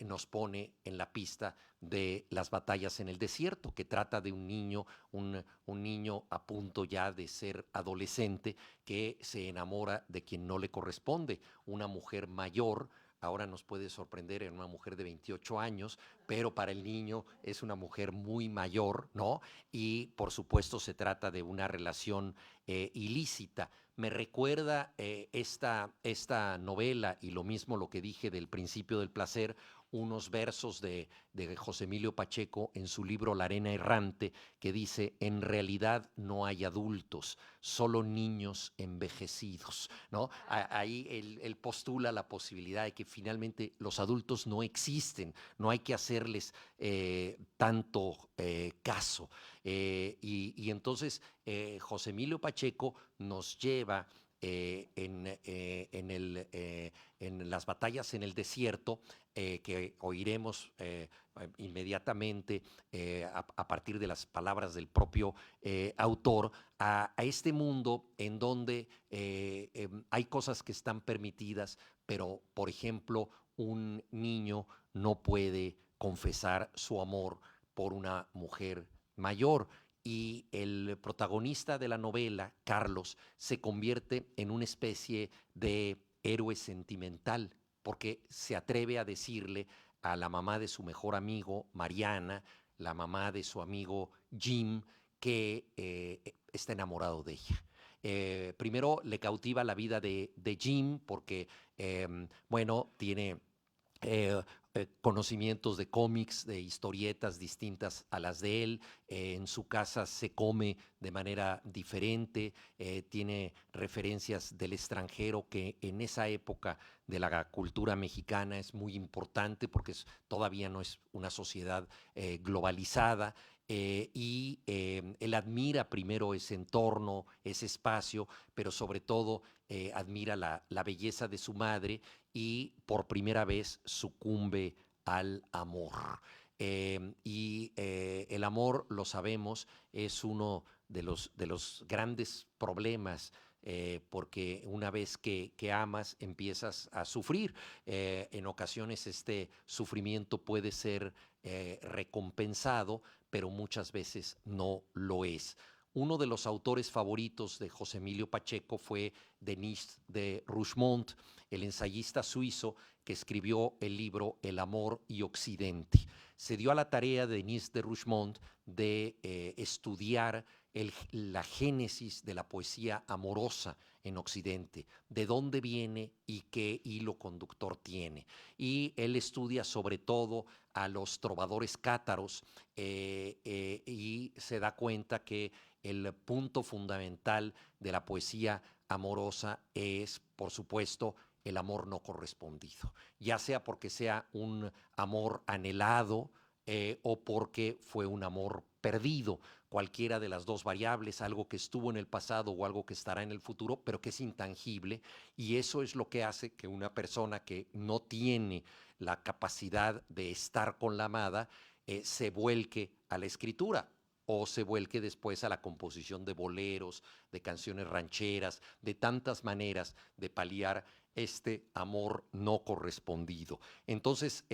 nos pone en la pista de Las batallas en el desierto, que trata de un niño, un niño a punto ya de ser adolescente, que se enamora de quien no le corresponde, una mujer mayor. Ahora nos puede sorprender en una mujer de 28 años, pero para el niño es una mujer muy mayor, ¿no? Y por supuesto se trata de una relación ilícita. Me recuerda esta novela, y lo mismo lo que dije del principio del placer, unos versos de José Emilio Pacheco en su libro La arena errante, que dice: en realidad no hay adultos, solo niños envejecidos, ¿no? Ahí él postula la posibilidad de que finalmente los adultos no existen, no hay que hacerles tanto caso. Y entonces José Emilio Pacheco nos lleva en Las batallas en el desierto, que oiremos inmediatamente a partir de las palabras del propio autor, a este mundo en donde hay cosas que están permitidas, pero, por ejemplo, un niño no puede confesar su amor por una mujer mayor. Y el protagonista de la novela, Carlos, se convierte en una especie de héroe sentimental, porque se atreve a decirle a la mamá de su mejor amigo, Mariana, la mamá de su amigo Jim, que está enamorado de ella. Primero le cautiva la vida de Jim porque, bueno, tiene eh, conocimientos de cómics, de historietas distintas a las de él. En su casa se come de manera diferente, tiene referencias del extranjero que en esa época de la cultura mexicana es muy importante porque todavía no es una sociedad globalizada. Él admira primero ese entorno, ese espacio, pero sobre todo admira la belleza de su madre, y por primera vez sucumbe al amor. El amor, lo sabemos, es uno de los grandes problemas, porque una vez que amas empiezas a sufrir. En ocasiones este sufrimiento puede ser recompensado, pero muchas veces no lo es. uno de los autores favoritos de José Emilio Pacheco fue Denis de Rougemont, el ensayista suizo que escribió el libro El amor y Occidente. Se dio a la tarea de Denis de Rougemont de estudiar la génesis de la poesía amorosa en Occidente, de dónde viene y qué hilo conductor tiene. Y él estudia sobre todo a los trovadores cátaros y se da cuenta que el punto fundamental de la poesía amorosa es, por supuesto, el amor no correspondido, ya sea porque sea un amor anhelado o porque fue un amor perdido, cualquiera de las dos variables, algo que estuvo en el pasado o algo que estará en el futuro, pero que es intangible, y eso es lo que hace que una persona que no tiene la capacidad de estar con la amada se vuelque a la escritura o se vuelque después a la composición de boleros, de canciones rancheras, de tantas maneras de paliar este amor no correspondido. Entonces,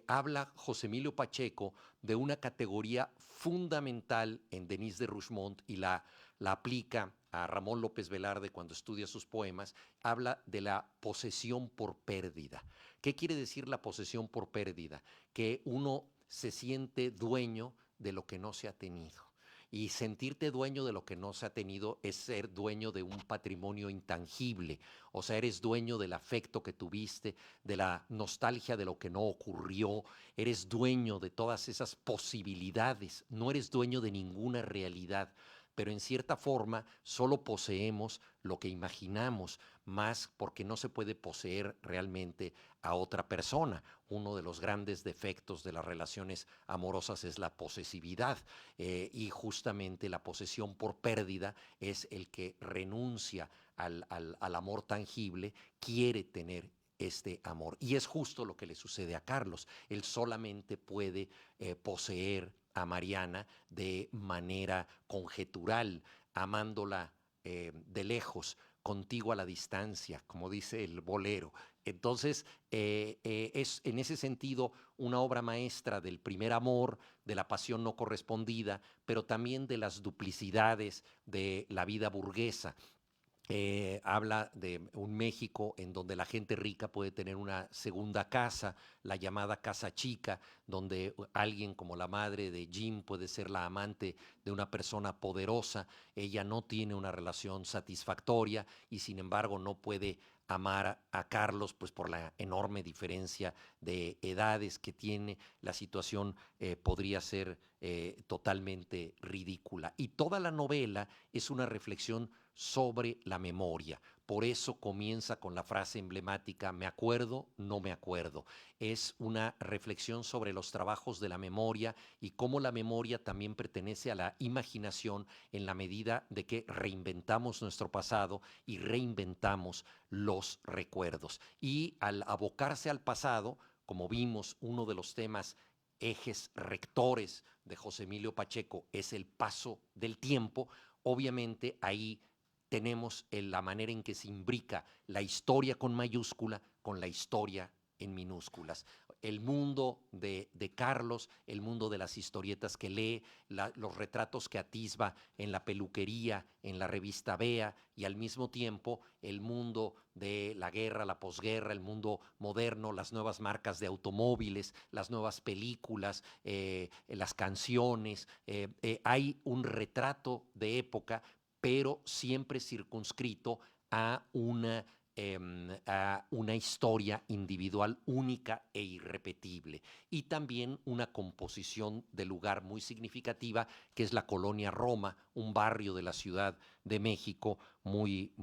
habla José Emilio Pacheco de una categoría fundamental en Denis de Rougemont y la aplica a Ramón López Velarde cuando estudia sus poemas, habla de la posesión por pérdida. ¿Qué quiere decir la posesión por pérdida? Que uno se siente dueño de lo que no se ha tenido. Y sentirte dueño de lo que no se ha tenido es ser dueño de un patrimonio intangible. O sea, eres dueño del afecto que tuviste, de la nostalgia de lo que no ocurrió, eres dueño de todas esas posibilidades, no eres dueño de ninguna realidad. Pero en cierta forma solo poseemos lo que imaginamos, más porque no se puede poseer realmente a otra persona. Uno de los grandes defectos de las relaciones amorosas es la posesividad y justamente la posesión por pérdida es el que renuncia al amor tangible, quiere tener este amor. Y es justo lo que le sucede a Carlos. Él solamente puede poseer a Mariana de manera conjetural, amándola de lejos, contigo a la distancia, como dice el bolero. Entonces, es en ese sentido una obra maestra del primer amor, de la pasión no correspondida, pero también de las duplicidades de la vida burguesa. Habla de un México en donde la gente rica puede tener una segunda casa, la llamada casa chica, donde alguien como la madre de Jim puede ser la amante de una persona poderosa. Ella no tiene una relación satisfactoria y sin embargo no puede amar a Carlos, pues por la enorme diferencia de edades que tiene. La situación podría ser totalmente ridícula. Y toda la novela es una reflexión sobre la memoria. Por eso comienza con la frase emblemática, me acuerdo, no me acuerdo. Es una reflexión sobre los trabajos de la memoria y cómo la memoria también pertenece a la imaginación en la medida de que reinventamos nuestro pasado y reinventamos los recuerdos. Y al abocarse al pasado, como vimos, uno de los temas ejes rectores de José Emilio Pacheco es el paso del tiempo, obviamente ahí tenemos la manera en que se imbrica la historia con mayúscula con la historia en minúsculas. El mundo de Carlos, el mundo de las historietas que lee, los retratos que atisba en la peluquería, en la revista Bea, y al mismo tiempo el mundo de la guerra, la posguerra, el mundo moderno, las nuevas marcas de automóviles, las nuevas películas, las canciones. Hay un retrato de época, pero siempre circunscrito a una historia individual única e irrepetible y también una composición de lugar muy significativa que es la colonia Roma, un barrio de la Ciudad de México muy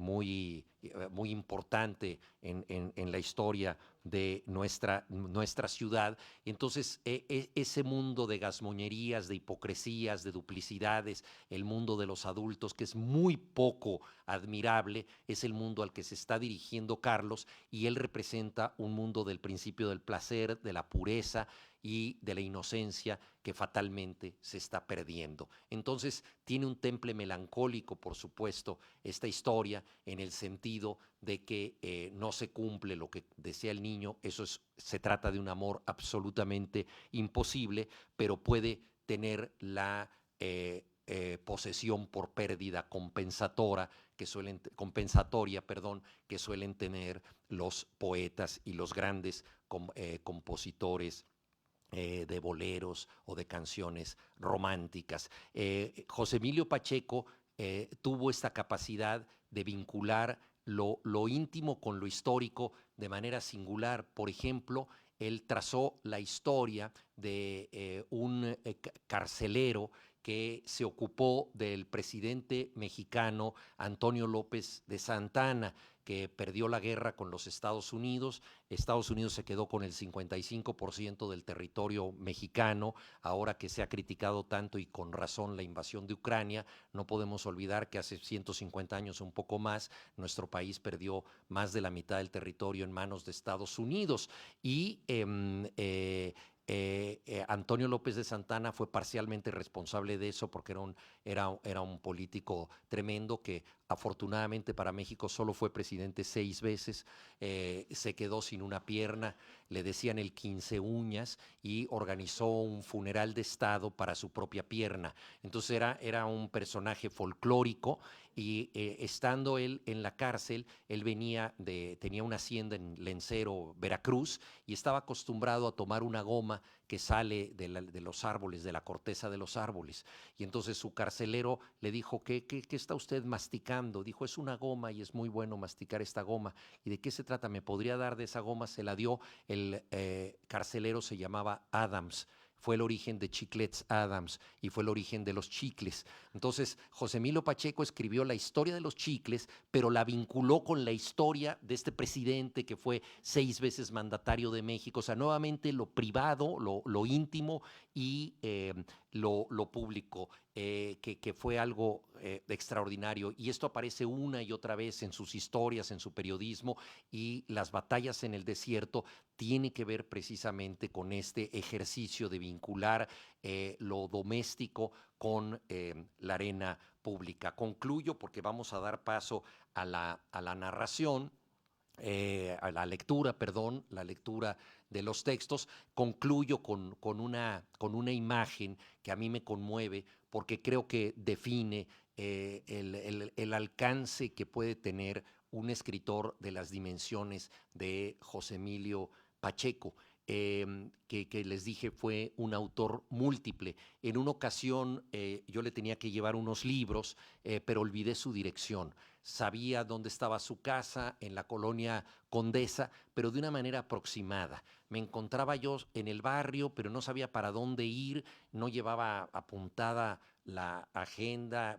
importante en la historia de nuestra ciudad. Entonces, ese mundo de gazmoñerías, de hipocresías, de duplicidades, el mundo de los adultos, que es muy poco admirable, es el mundo al que se está dirigiendo Carlos, y él representa un mundo del principio del placer, de la pureza y de la inocencia que fatalmente se está perdiendo. Entonces, tiene un temple melancólico, por supuesto, esta historia, en el sentido de que no se cumple lo que desea el niño. Se trata de un amor absolutamente imposible, pero puede tener posesión por pérdida compensatoria, perdón, que suelen tener los poetas y los grandes compositores de boleros o de canciones románticas. José Emilio Pacheco tuvo esta capacidad de vincular lo íntimo con lo histórico de manera singular. Por ejemplo, él trazó la historia de un carcelero que se ocupó del presidente mexicano Antonio López de Santana, que perdió la guerra con los Estados Unidos. Estados Unidos se quedó con el 55% del territorio mexicano. Ahora que se ha criticado tanto y con razón la invasión de Ucrania, no podemos olvidar que hace 150 años, un poco más, nuestro país perdió más de la mitad del territorio en manos de Estados Unidos. Y Antonio López de Santana fue parcialmente responsable de eso porque era un político tremendo que afortunadamente para México solo fue presidente 6 veces, se quedó sin una pierna, le decían el 15 uñas y organizó un funeral de Estado para su propia pierna. Entonces era un personaje folclórico y estando él en la cárcel, él tenía una hacienda en Lencero, Veracruz, y estaba acostumbrado a tomar una goma que sale de los árboles, de la corteza de los árboles. Y entonces su carcelero le dijo, ¿qué está usted masticando? Dijo, es una goma y es muy bueno masticar esta goma. ¿Y de qué se trata? ¿Me podría dar de esa goma? Se la dio. El carcelero se llamaba Adams. Fue el origen de Chiclets Adams y fue el origen de los chicles. Entonces, José Emilio Pacheco escribió la historia de los chicles, pero la vinculó con la historia de este presidente que fue 6 veces mandatario de México. O sea, nuevamente lo privado, lo íntimo y lo público, que fue algo extraordinario. Y esto aparece una y otra vez en sus historias, en su periodismo, y Las batallas en el desierto tiene que ver precisamente con este ejercicio de vincular lo doméstico con la arena pública. Concluyo porque vamos a dar paso a la narración. A la lectura, perdón, la lectura de los textos. Concluyo con una imagen que a mí me conmueve porque creo que define el alcance que puede tener un escritor de las dimensiones de José Emilio Pacheco. Que les dije fue un autor múltiple. En una ocasión yo le tenía que llevar unos libros, pero olvidé su dirección. Sabía dónde estaba su casa, en la colonia Condesa, pero de una manera aproximada. Me encontraba yo en el barrio, pero no sabía para dónde ir, no llevaba apuntada en la agenda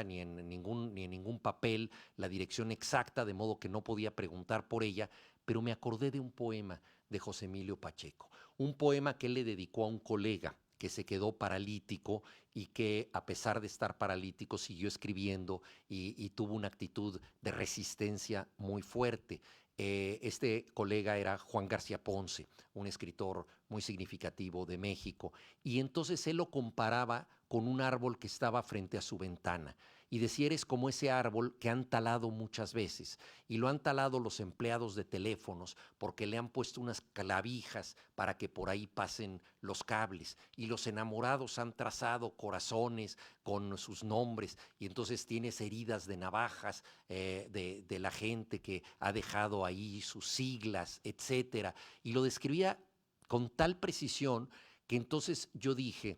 ni en ningún papel la dirección exacta, de modo que no podía preguntar por ella, pero me acordé de un poema de José Emilio Pacheco, un poema que él le dedicó a un colega que se quedó paralítico y que a pesar de estar paralítico siguió escribiendo y tuvo una actitud de resistencia muy fuerte. Este colega era Juan García Ponce, un escritor muy significativo de México, y entonces él lo comparaba con un árbol que estaba frente a su ventana y decía, eres como ese árbol que han talado muchas veces, y lo han talado los empleados de teléfonos porque le han puesto unas clavijas para que por ahí pasen los cables, y los enamorados han trazado corazones con sus nombres, y entonces tienes heridas de navajas de la gente que ha dejado ahí sus siglas, etcétera. Y lo describía con tal precisión que entonces yo dije,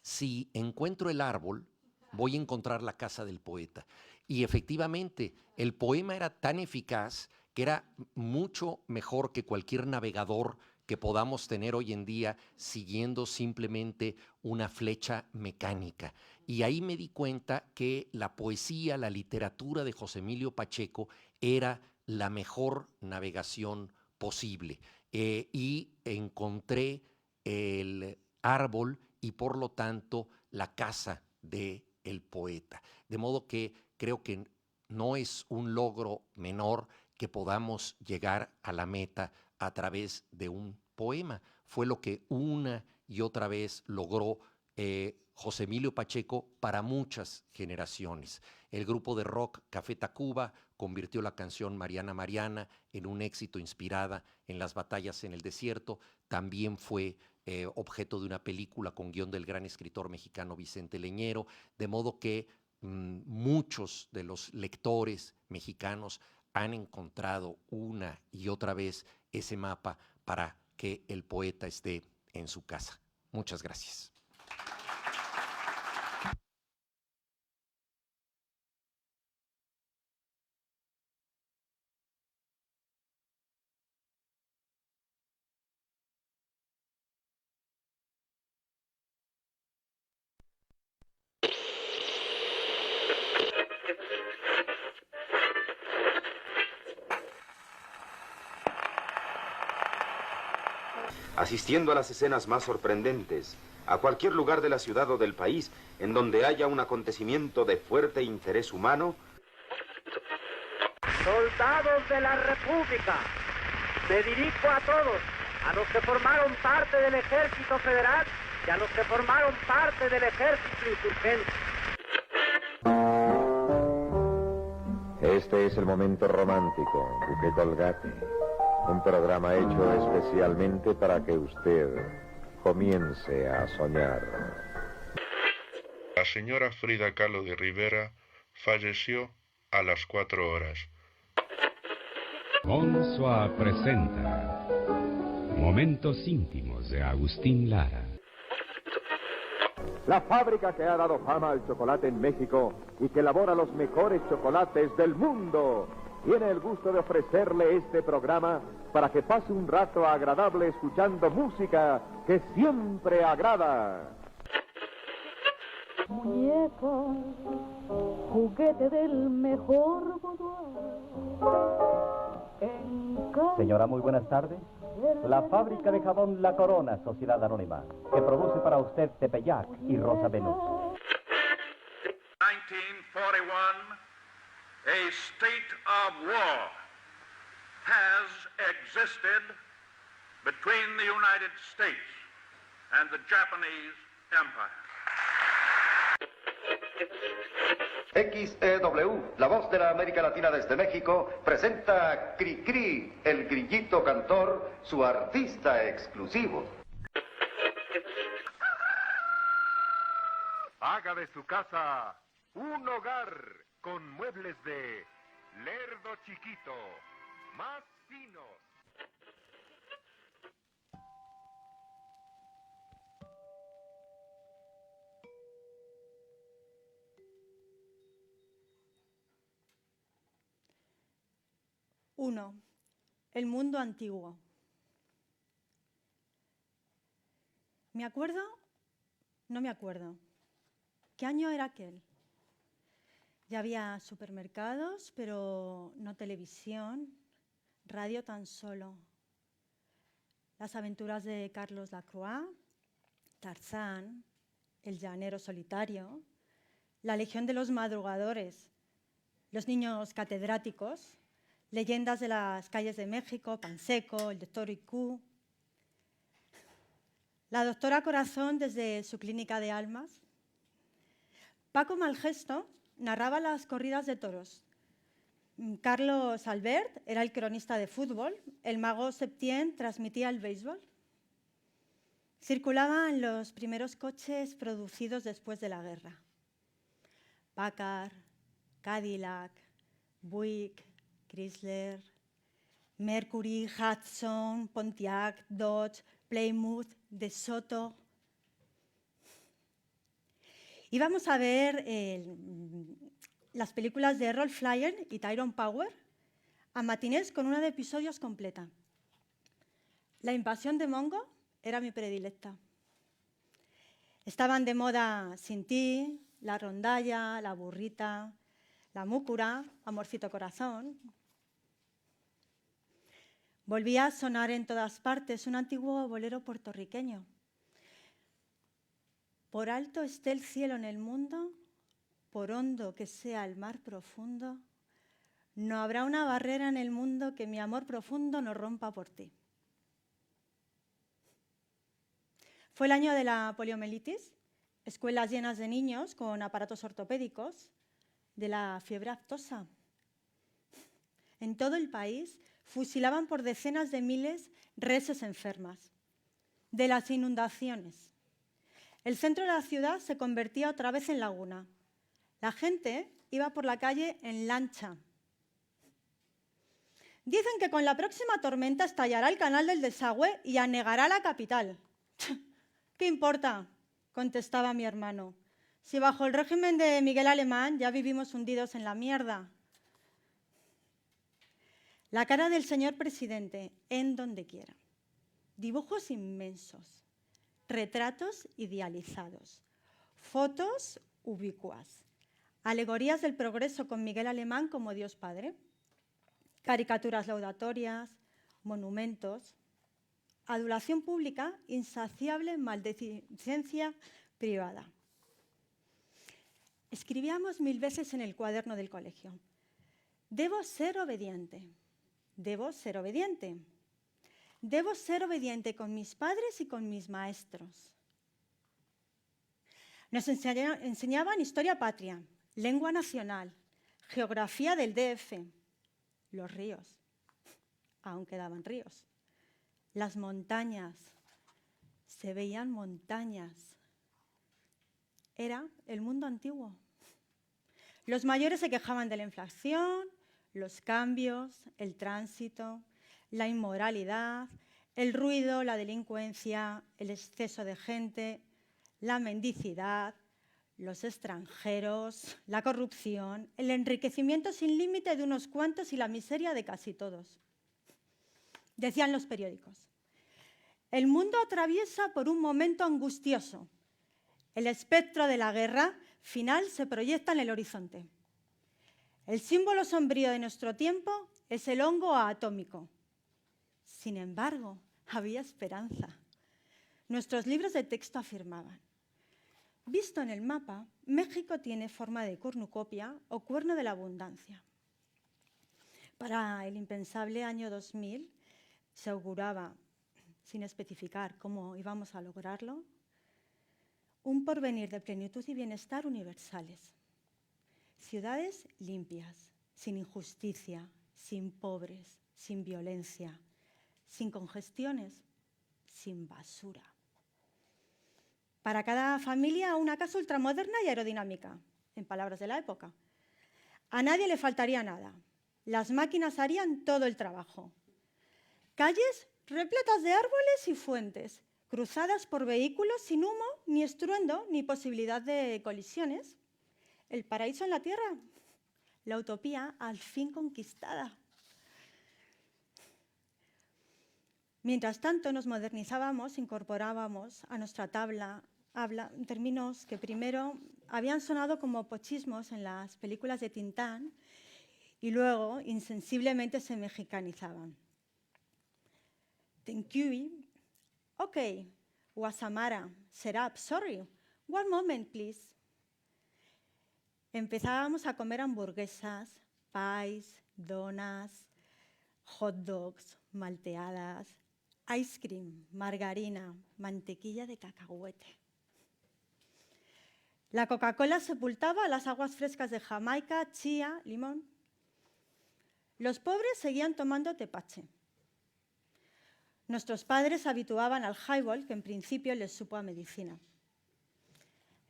si encuentro el árbol, voy a encontrar la casa del poeta. Y efectivamente, el poema era tan eficaz que era mucho mejor que cualquier navegador que podamos tener hoy en día siguiendo simplemente una flecha mecánica. Y ahí me di cuenta que la poesía, la literatura de José Emilio Pacheco era la mejor navegación posible. Y encontré el árbol y por lo tanto la casa de el poeta. De modo que creo que no es un logro menor que podamos llegar a la meta a través de un poema. Fue lo que una y otra vez logró José Emilio Pacheco para muchas generaciones. El grupo de rock Café Tacuba convirtió la canción Mariana Mariana en un éxito inspirada en las batallas en el desierto. También fue objeto de una película con guión del gran escritor mexicano Vicente Leñero, de modo que muchos de los lectores mexicanos han encontrado una y otra vez ese mapa para que el poeta esté en su casa. Muchas gracias. Asistiendo a las escenas más sorprendentes, a cualquier lugar de la ciudad o del país en donde haya un acontecimiento de fuerte interés humano. Soldados de la República, me dirijo a todos, a los que formaron parte del Ejército Federal y a los que formaron parte del Ejército Insurgente. Este es el momento romántico, Buque Colgate. Un programa hecho especialmente para que usted comience a soñar. La señora Frida Kahlo de Rivera falleció a las 4 horas. Monsoa presenta Momentos íntimos de Agustín Lara. La fábrica que ha dado fama al chocolate en México y que elabora los mejores chocolates del mundo tiene el gusto de ofrecerle este programa para que pase un rato agradable escuchando música que siempre agrada. Muñeca, juguete del mejor boudoir. Señora, muy buenas tardes. La fábrica de jabón La Corona, Sociedad Anónima, que produce para usted Tepeyac y Rosa Venus. 1941, a state of war has existed between the United States and the Japanese Empire. XEW, la voz de la América Latina desde México, presenta a Cri-Cri, el grillito cantor, su artista exclusivo. Haga de su casa un hogar con muebles de Lerdo Chiquito, más finos. Uno, el mundo antiguo. ¿Me acuerdo? No me acuerdo. ¿Qué año era aquel? Ya había supermercados, pero no televisión, radio tan solo. Las aventuras de Carlos Lacroix, Tarzán, El llanero solitario, La legión de los madrugadores, Los niños catedráticos, Leyendas de las calles de México, Panseco, El doctor Icú. La doctora Corazón desde su clínica de almas. Paco Malgesto narraba las corridas de toros. Carlos Albert era el cronista de fútbol. El mago Septién transmitía el béisbol. Circulaban los primeros coches producidos después de la guerra. Packard, Cadillac, Buick, Chrysler, Mercury, Hudson, Pontiac, Dodge, Plymouth, De Soto. Íbamos a ver las películas de Rolf Flyer y Tyrone Power a matinés con una de episodios completa. La invasión de Mongo era mi predilecta. Estaban de moda Sin ti, La rondalla, La burrita, La múcura, Amorcito corazón. Volvía a sonar en todas partes un antiguo bolero puertorriqueño. Por alto esté el cielo en el mundo, por hondo que sea el mar profundo, no habrá una barrera en el mundo que mi amor profundo no rompa por ti. Fue el año de la poliomielitis, escuelas llenas de niños con aparatos ortopédicos, de la fiebre aftosa. en todo el país, fusilaban por decenas de miles reses enfermas. De las inundaciones. El centro de la ciudad se convertía otra vez en laguna. La gente iba por la calle en lancha. Dicen que con la próxima tormenta estallará el canal del desagüe y anegará la capital. ¿Qué importa?, contestaba mi hermano. Si bajo el régimen de Miguel Alemán ya vivimos hundidos en la mierda. La cara del señor presidente en donde quiera. Dibujos inmensos, retratos idealizados, fotos ubicuas, alegorías del progreso con Miguel Alemán como Dios Padre, caricaturas laudatorias, monumentos, adulación pública, insaciable maldicencia privada. Escribíamos 1000 veces en el cuaderno del colegio: debo ser obediente, debo ser obediente, debo ser obediente con mis padres y con mis maestros. Nos enseñaban historia patria, lengua nacional, geografía del DF, los ríos, aún quedaban ríos, las montañas, se veían montañas. Era el mundo antiguo. Los mayores se quejaban de la inflación, los cambios, el tránsito, la inmoralidad, el ruido, la delincuencia, el exceso de gente, la mendicidad, los extranjeros, la corrupción, el enriquecimiento sin límite de unos cuantos y la miseria de casi todos. Decían los periódicos: el mundo atraviesa por un momento angustioso. El espectro de la guerra final se proyecta en el horizonte. El símbolo sombrío de nuestro tiempo es el hongo atómico. Sin embargo, había esperanza. Nuestros libros de texto afirmaban: visto en el mapa, México tiene forma de cornucopia o cuerno de la abundancia. Para el impensable año 2000 se auguraba, sin especificar cómo íbamos a lograrlo, un porvenir de plenitud y bienestar universales. Ciudades limpias, sin injusticia, sin pobres, sin violencia, sin congestiones, sin basura. Para cada familia una casa ultramoderna y aerodinámica, en palabras de la época. A nadie le faltaría nada. Las máquinas harían todo el trabajo. Calles repletas de árboles y fuentes, cruzadas por vehículos sin humo, ni estruendo, ni posibilidad de colisiones. El paraíso en la tierra, la utopía al fin conquistada. Mientras tanto nos modernizábamos, incorporábamos a nuestra habla términos que primero habían sonado como pochismos en las películas de Tintán y luego insensiblemente se mexicanizaban. Thank you. Okay, Guasamara, Serap, sorry. One moment, please. Empezábamos a comer hamburguesas, pies, donas, hot dogs, malteadas, ice cream, margarina, mantequilla de cacahuete. La Coca-Cola sepultaba las aguas frescas de Jamaica, chía, limón. Los pobres seguían tomando tepache. Nuestros padres se habituaban al highball, que en principio les supo a medicina.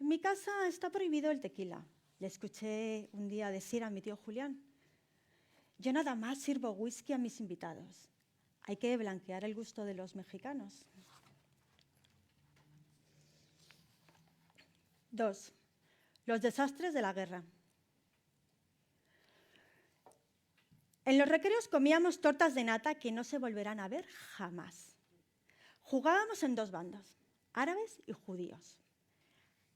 En mi casa está prohibido el tequila, le escuché un día decir a mi tío Julián. Yo nada más sirvo whisky a mis invitados. Hay que blanquear el gusto de los mexicanos. 2. Los desastres de la guerra. En los recreos comíamos tortas de nata que no se volverán a ver jamás. Jugábamos en 2 bandos, árabes y judíos.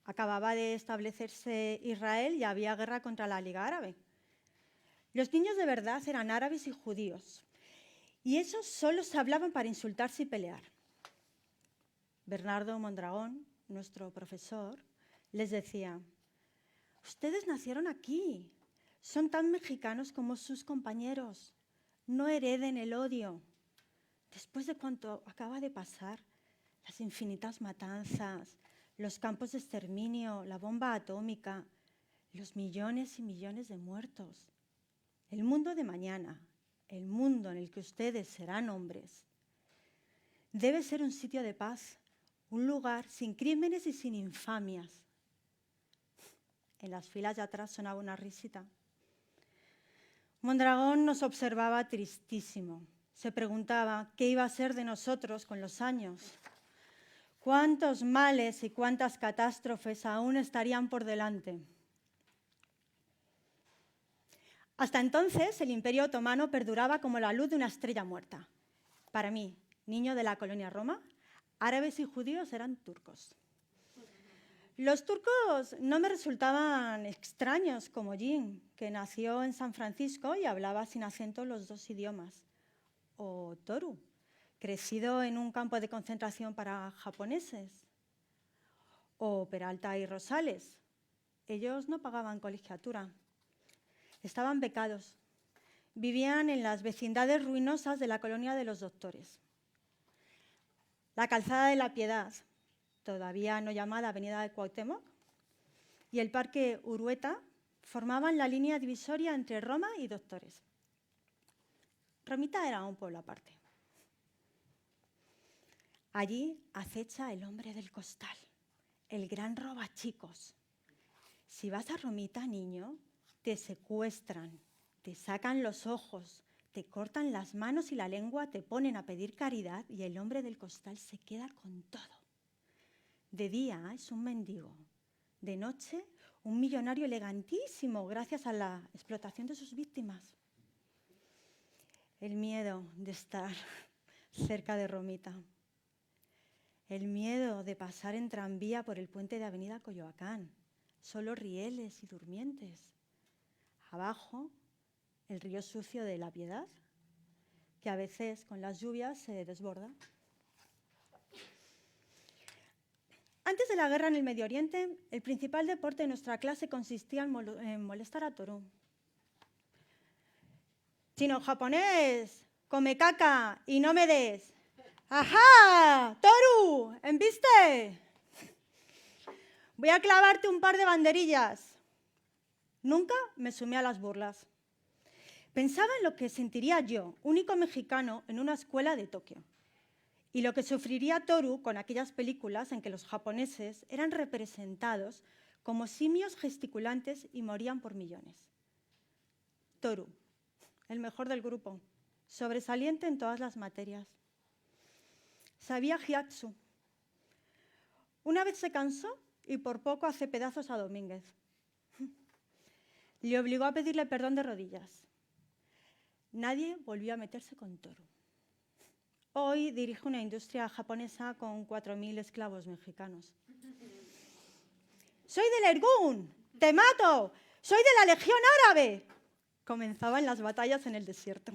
Acababa de establecerse Israel y había guerra contra la Liga Árabe. Los niños de verdad eran árabes y judíos, y esos solo se hablaban para insultarse y pelear. Bernardo Mondragón, nuestro profesor, les decía: ustedes nacieron aquí, son tan mexicanos como sus compañeros, no hereden el odio. Después de cuanto acaba de pasar, las infinitas matanzas, los campos de exterminio, la bomba atómica, los millones y millones de muertos, el mundo de mañana, el mundo en el que ustedes serán hombres, debe ser un sitio de paz, un lugar sin crímenes y sin infamias. En las filas de atrás sonaba una risita. Mondragón nos observaba tristísimo. Se preguntaba qué iba a ser de nosotros con los años. Cuántos males y cuántas catástrofes aún estarían por delante. Hasta entonces, el Imperio Otomano perduraba como la luz de una estrella muerta. Para mí, niño de la colonia Roma, árabes y judíos eran turcos. Los turcos no me resultaban extraños como Jim, que nació en San Francisco y hablaba sin acento los dos idiomas. O Toru, crecido en un campo de concentración para japoneses. O Peralta y Rosales. Ellos no pagaban colegiatura. Estaban becados. Vivían en las vecindades ruinosas de la colonia de los doctores. La calzada de la Piedad, todavía no llamada Avenida de Cuauhtémoc, y el Parque Urueta formaban la línea divisoria entre Roma y Doctores. Romita era un pueblo aparte. Allí acecha el hombre del costal, el gran robachicos. Si vas a Romita, niño, te secuestran, te sacan los ojos, te cortan las manos y la lengua, te ponen a pedir caridad y el hombre del costal se queda con todo. De día es un mendigo, de noche un millonario elegantísimo gracias a la explotación de sus víctimas. El miedo de estar cerca de Romita. El miedo de pasar en tranvía por el puente de Avenida Coyoacán. Solo rieles y durmientes. Abajo, el río sucio de la Piedad, que a veces con las lluvias se desborda. Antes de la guerra en el Medio Oriente, el principal deporte de nuestra clase consistía en molestar a Toru. Chino-japonés, come caca y no me des. ¡Ajá! ¡Toru! ¿Enviste? Voy a clavarte un par de banderillas. Nunca me sumé a las burlas. Pensaba en lo que sentiría yo, único mexicano, en una escuela de Tokio. Y lo que sufriría Toru con aquellas películas en que los japoneses eran representados como simios gesticulantes y morían por millones. Toru, el mejor del grupo, sobresaliente en todas las materias. Sabía Hyatsu. Una vez se cansó y por poco hace pedazos a Domínguez. Le obligó a pedirle perdón de rodillas. Nadie volvió a meterse con Toru. Hoy dirige una industria japonesa con 4.000 esclavos mexicanos. ¡Soy del Ergún! ¡Te mato! ¡Soy de la Legión Árabe! Comenzaban las batallas en el desierto.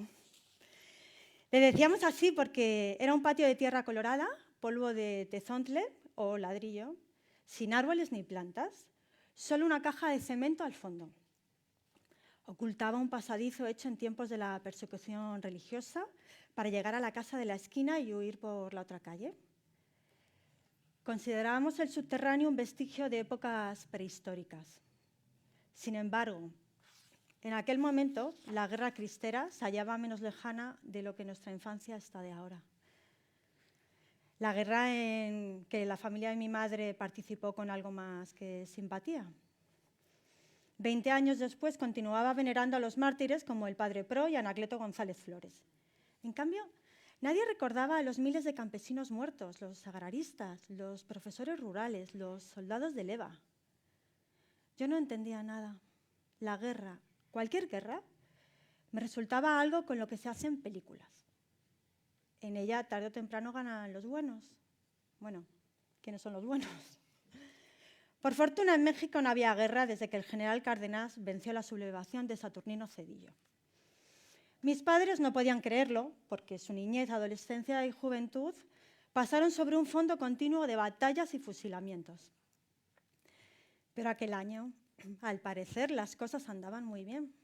Le decíamos así porque era un patio de tierra colorada, polvo de tezontle o ladrillo, sin árboles ni plantas, solo una caja de cemento al fondo. Ocultaba un pasadizo hecho en tiempos de la persecución religiosa para llegar a la casa de la esquina y huir por la otra calle. Considerábamos el subterráneo un vestigio de épocas prehistóricas. Sin embargo, en aquel momento, la guerra cristera se hallaba menos lejana de lo que nuestra infancia está de ahora. La guerra en que la familia de mi madre participó con algo más que simpatía. 20 años después continuaba venerando a los mártires como el Padre Pro y Anacleto González Flores. En cambio, nadie recordaba a los miles de campesinos muertos, los agraristas, los profesores rurales, los soldados de leva. Yo no entendía nada. La guerra, cualquier guerra, me resultaba algo con lo que se hacen películas. En ella, tarde o temprano, ganan los buenos. Bueno, ¿quiénes son los buenos? Por fortuna, en México no había guerra desde que el general Cárdenas venció la sublevación de Saturnino Cedillo. Mis padres no podían creerlo, porque su niñez, adolescencia y juventud pasaron sobre un fondo continuo de batallas y fusilamientos. Pero aquel año, al parecer, las cosas andaban muy bien.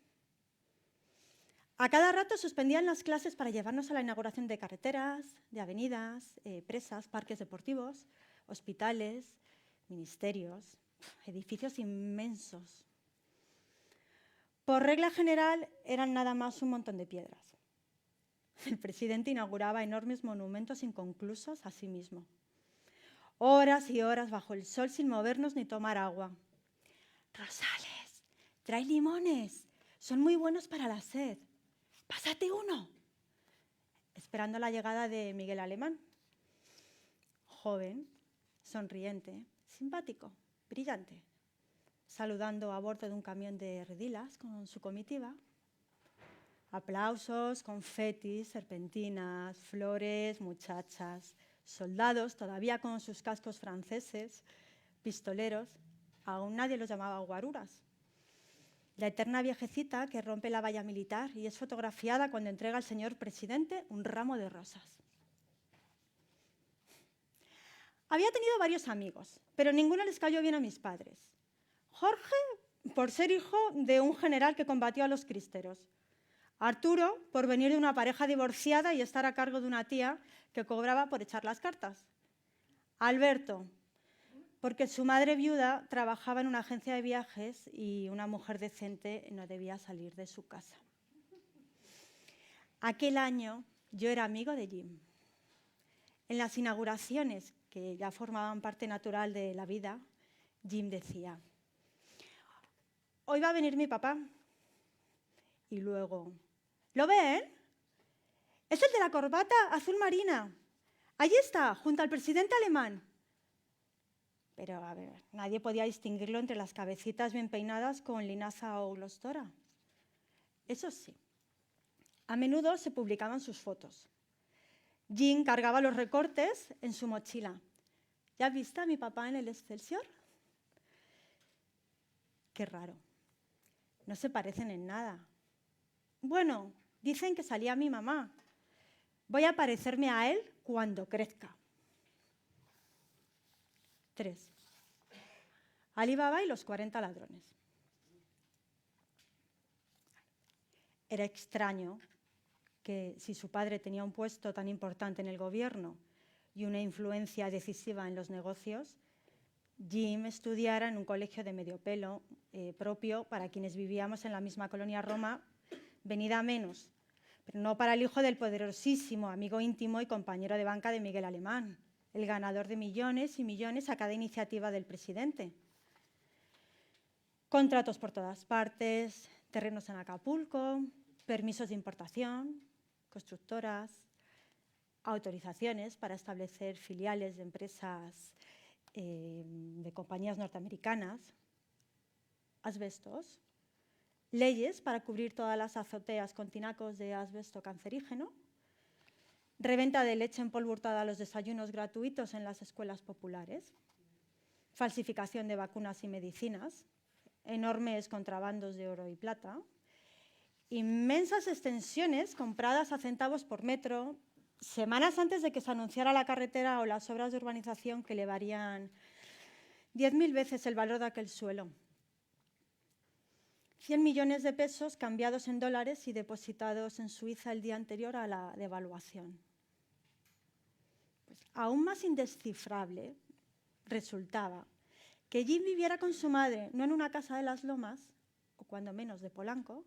A cada rato suspendían las clases para llevarnos a la inauguración de carreteras, de avenidas, presas, parques deportivos, hospitales, ministerios, edificios inmensos. Por regla general, eran nada más un montón de piedras. el presidente inauguraba enormes monumentos inconclusos a sí mismo. Horas y horas bajo el sol sin movernos ni tomar agua. Rosales, trae limones, son muy buenos para la sed. Pásate uno. Esperando la llegada de Miguel Alemán. Joven, sonriente, simpático, brillante. Saludando a bordo de un camión de redilas con su comitiva. Aplausos, confetis, serpentinas, flores, muchachas, soldados todavía con sus cascos franceses, pistoleros, aún nadie los llamaba guaruras. La eterna viejecita que rompe la valla militar y es fotografiada cuando entrega al señor presidente un ramo de rosas. Había tenido varios amigos, pero ninguno les cayó bien a mis padres. Jorge, por ser hijo de un general que combatió a los cristeros. Arturo, por venir de una pareja divorciada y estar a cargo de una tía que cobraba por echar las cartas. Alberto, porque su madre viuda trabajaba en una agencia de viajes y una mujer decente no debía salir de su casa. Aquel año yo era amigo de Jim. En las inauguraciones, que ya formaban parte natural de la vida, Jim decía: hoy va a venir mi papá. Y luego: ¿lo ven? Es el de la corbata azul marina. Allí está, junto al presidente alemán. Pero, a ver, nadie podía distinguirlo entre las cabecitas bien peinadas con linaza o glostora. Eso sí, a menudo se publicaban sus fotos. Jim cargaba los recortes en su mochila. ¿Ya has visto a mi papá en el Excelsior? Qué raro. No se parecen en nada. Bueno, dicen que salía mi mamá. Voy a parecerme a él cuando crezca. 3. Ali Baba y los 40 ladrones. Era extraño que, si su padre tenía un puesto tan importante en el gobierno y una influencia decisiva en los negocios, Jim estudiara en un colegio de medio pelo propio para quienes vivíamos en la misma colonia Roma, venida a menos, pero no para el hijo del poderosísimo amigo íntimo y compañero de banca de Miguel Alemán, el ganador de millones y millones a cada iniciativa del presidente. Contratos por todas partes, terrenos en Acapulco, permisos de importación, constructoras, autorizaciones para establecer filiales de empresas de compañías norteamericanas, asbestos, leyes para cubrir todas las azoteas con tinacos de asbesto cancerígeno, reventa de leche en polvo hurtada a los desayunos gratuitos en las escuelas populares, falsificación de vacunas y medicinas, enormes contrabandos de oro y plata, inmensas extensiones compradas a centavos por metro, semanas antes de que se anunciara la carretera o las obras de urbanización que elevarían 10.000 veces el valor de aquel suelo. 100 millones de pesos cambiados en dólares y depositados en Suiza el día anterior a la devaluación. Pues, aún más indescifrable resultaba que Jim viviera con su madre no en una casa de Las Lomas, o cuando menos de Polanco,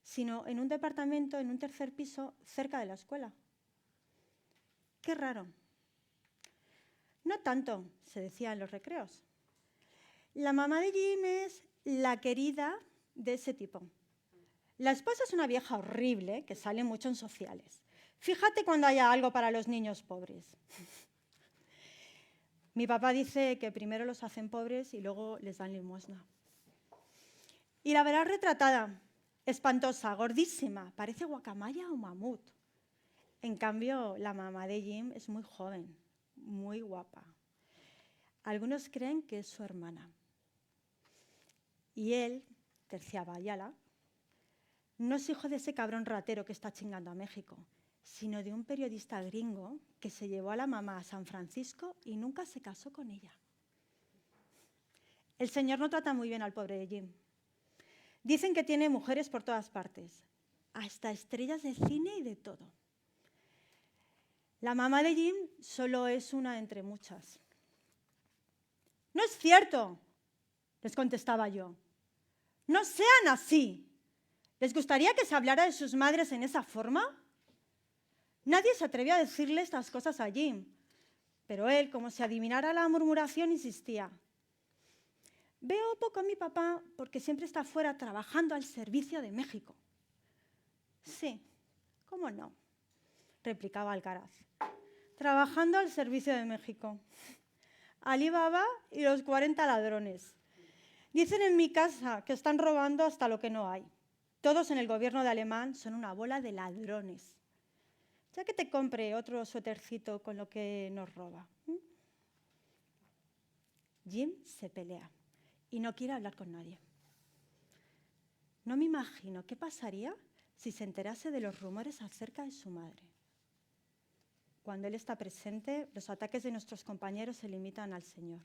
sino en un departamento en un tercer piso cerca de la escuela. Qué raro. No tanto, se decía en los recreos. La mamá de Jim es la querida de ese tipo. La esposa es una vieja horrible que sale mucho en sociales. Fíjate cuando haya algo para los niños pobres. Mi papá dice que primero los hacen pobres y luego les dan limosna. Y la verás retratada, espantosa, gordísima, parece guacamaya o mamut. En cambio, la mamá de Jim es muy joven, muy guapa. Algunos creen que es su hermana. Y él, Terciaba Ayala, no es hijo de ese cabrón ratero que está chingando a México, sino de un periodista gringo que se llevó a la mamá a San Francisco y nunca se casó con ella. El señor no trata muy bien al pobre de Jim. Dicen que tiene mujeres por todas partes, hasta estrellas de cine y de todo. La mamá de Jim solo es una entre muchas. «No es cierto», les contestaba yo. «No sean así. ¿Les gustaría que se hablara de sus madres en esa forma?» Nadie se atrevió a decirle estas cosas a Jim, pero él, como si adivinara la murmuración, insistía. Veo poco a mi papá porque siempre está fuera trabajando al servicio de México. Sí, ¿cómo no?, replicaba Alcaraz. Trabajando al servicio de México. Alí Baba y los 40 ladrones. Dicen en mi casa que están robando hasta lo que no hay. Todos en el gobierno de Alemán son una bola de ladrones. Ya que te compre otro suétercito con lo que nos roba. Jim se pelea y no quiere hablar con nadie. No me imagino qué pasaría si se enterase de los rumores acerca de su madre. Cuando él está presente, los ataques de nuestros compañeros se limitan al Señor.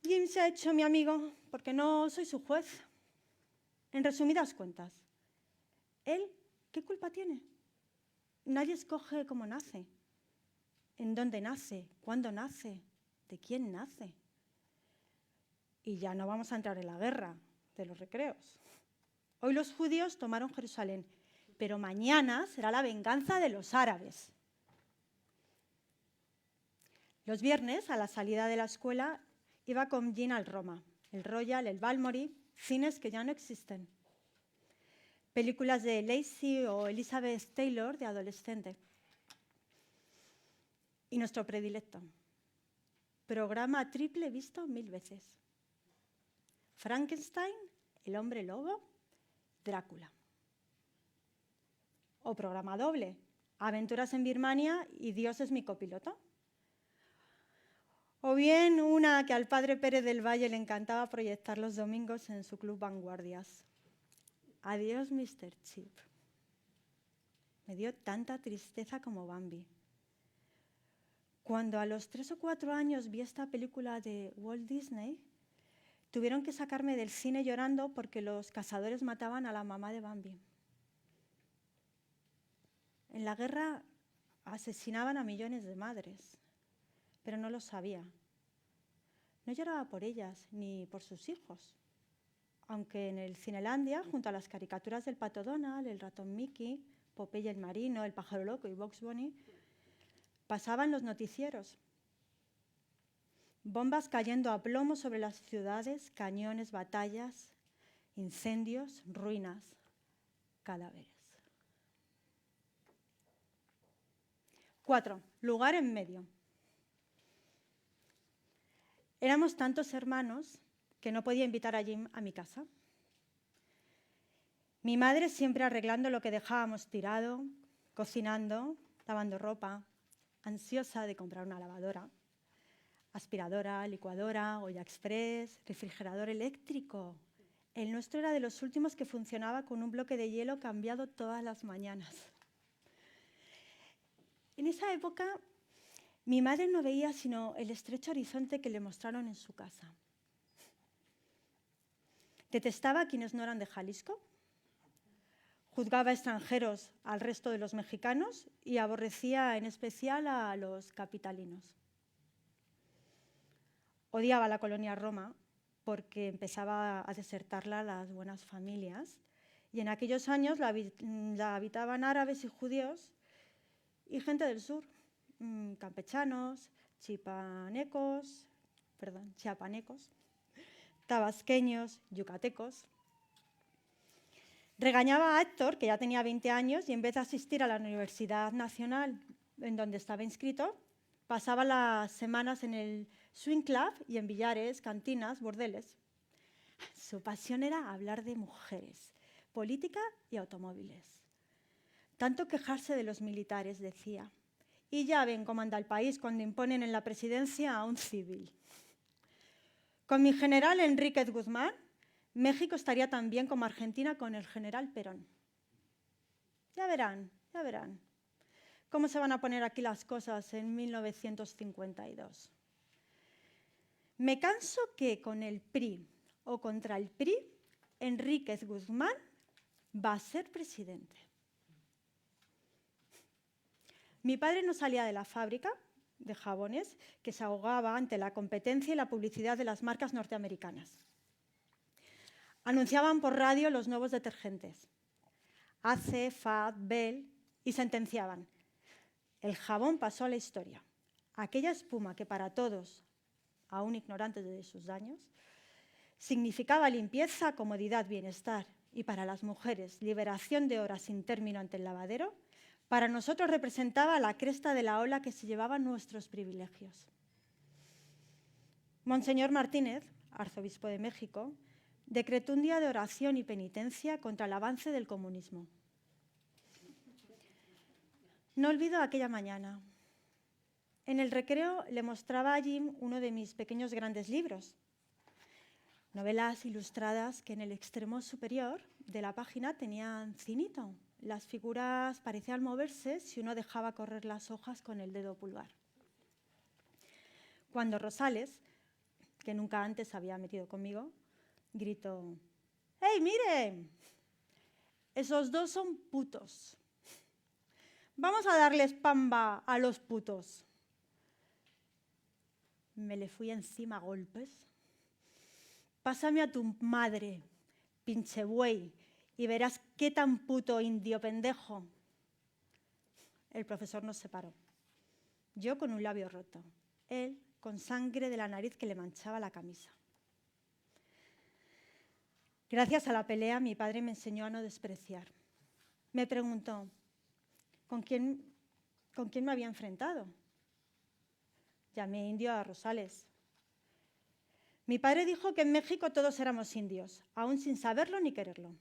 Jim se ha hecho mi amigo porque no soy su juez. En resumidas cuentas, ¿él qué culpa tiene? Nadie escoge cómo nace, en dónde nace, cuándo nace, de quién nace. Y ya no vamos a entrar en la guerra de los recreos. Hoy los judíos tomaron Jerusalén, pero mañana será la venganza de los árabes. Los viernes, a la salida de la escuela, iba con Jim al Roma, el Royal, el Balmoral, cines que ya no existen. Películas de Lacey o Elizabeth Taylor de adolescente. Y nuestro predilecto, programa triple visto 1000 veces. Frankenstein, el hombre lobo, Drácula. O programa doble, Aventuras en Birmania y Dios es mi copiloto. O bien una que al padre Pérez del Valle le encantaba proyectar los domingos en su club Vanguardias. Adiós, Mr. Chip. Me dio tanta tristeza como Bambi. Cuando a los 3 o 4 años vi esta película de Walt Disney, tuvieron que sacarme del cine llorando porque los cazadores mataban a la mamá de Bambi. En la guerra asesinaban a millones de madres, pero no lo sabía. No lloraba por ellas ni por sus hijos, aunque en el Cinelandia, junto a las caricaturas del Pato Donald, el ratón Mickey, Popeye el marino, el pájaro loco y Bugs Bunny, pasaban los noticieros. Bombas cayendo a plomo sobre las ciudades, cañones, batallas, incendios, ruinas, cadáveres. 4. Lugar en medio. Éramos tantos hermanos que no podía invitar a Jim a mi casa. Mi madre siempre arreglando lo que dejábamos tirado, cocinando, lavando ropa, ansiosa de comprar una lavadora, aspiradora, licuadora, olla express, refrigerador eléctrico. El nuestro era de los últimos que funcionaba con un bloque de hielo cambiado todas las mañanas. En esa época, mi madre no veía sino el estrecho horizonte que le mostraron en su casa. Detestaba a quienes no eran de Jalisco, juzgaba a extranjeros al resto de los mexicanos y aborrecía en especial a los capitalinos. Odiaba la colonia Roma porque empezaba a desertarla las buenas familias y en aquellos años la habitaban árabes y judíos y gente del sur, campechanos, chiapanecos, tabasqueños, yucatecos. Regañaba a Héctor, que ya tenía 20 años, y en vez de asistir a la Universidad Nacional en donde estaba inscrito, pasaba las semanas en el swing club y en billares, cantinas, bordeles. Su pasión era hablar de mujeres, política y automóviles. Tanto quejarse de los militares, decía. Y ya ven cómo anda el país cuando imponen en la presidencia a un civil. Con mi general Enríquez Guzmán, México estaría tan bien como Argentina con el general Perón. Ya verán cómo se van a poner aquí las cosas en 1952. Me canso que con el PRI o contra el PRI, Enríquez Guzmán va a ser presidente. Mi padre no salía de la fábrica de jabones que se ahogaba ante la competencia y la publicidad de las marcas norteamericanas. Anunciaban por radio los nuevos detergentes, Ace, Fab, Bell, y sentenciaban: el jabón pasó a la historia. Aquella espuma que para todos, aún ignorantes de sus daños, significaba limpieza, comodidad, bienestar, y para las mujeres liberación de horas sin término ante el lavadero, para nosotros representaba la cresta de la ola que se llevaban nuestros privilegios. Monseñor Martínez, arzobispo de México, decretó un día de oración y penitencia contra el avance del comunismo. No olvido aquella mañana. En el recreo le mostraba a Jim uno de mis pequeños grandes libros, novelas ilustradas que en el extremo superior de la página tenían cinito. Las figuras parecían moverse si uno dejaba correr las hojas con el dedo pulgar. Cuando Rosales, que nunca antes se había metido conmigo, gritó: ¡Hey, miren! Esos dos son putos. Vamos a darles pamba a los putos. Me le fui encima a golpes. Pásame a tu madre, pinche buey, y verás qué tan puto indio pendejo. El profesor nos separó. Yo con un labio roto, él con sangre de la nariz que le manchaba la camisa. Gracias a la pelea, mi padre me enseñó a no despreciar. Me preguntó ¿con quién me había enfrentado? Llamé indio a Rosales. Mi padre dijo que en México todos éramos indios, aún sin saberlo ni quererlo.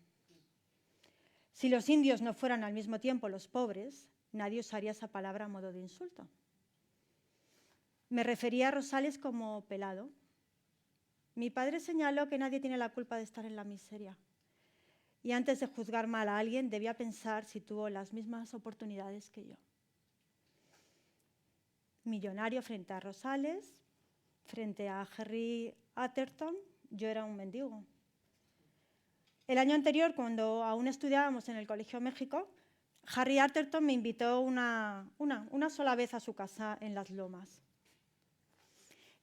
Si los indios no fueran al mismo tiempo los pobres, nadie usaría esa palabra a modo de insulto. Me refería a Rosales como pelado. Mi padre señaló que nadie tiene la culpa de estar en la miseria. Y antes de juzgar mal a alguien, debía pensar si tuvo las mismas oportunidades que yo. Millonario frente a Rosales, frente a Harry Atherton, yo era un mendigo. El año anterior, cuando aún estudiábamos en el Colegio México, Harry Atherton me invitó una sola vez a su casa en Las Lomas.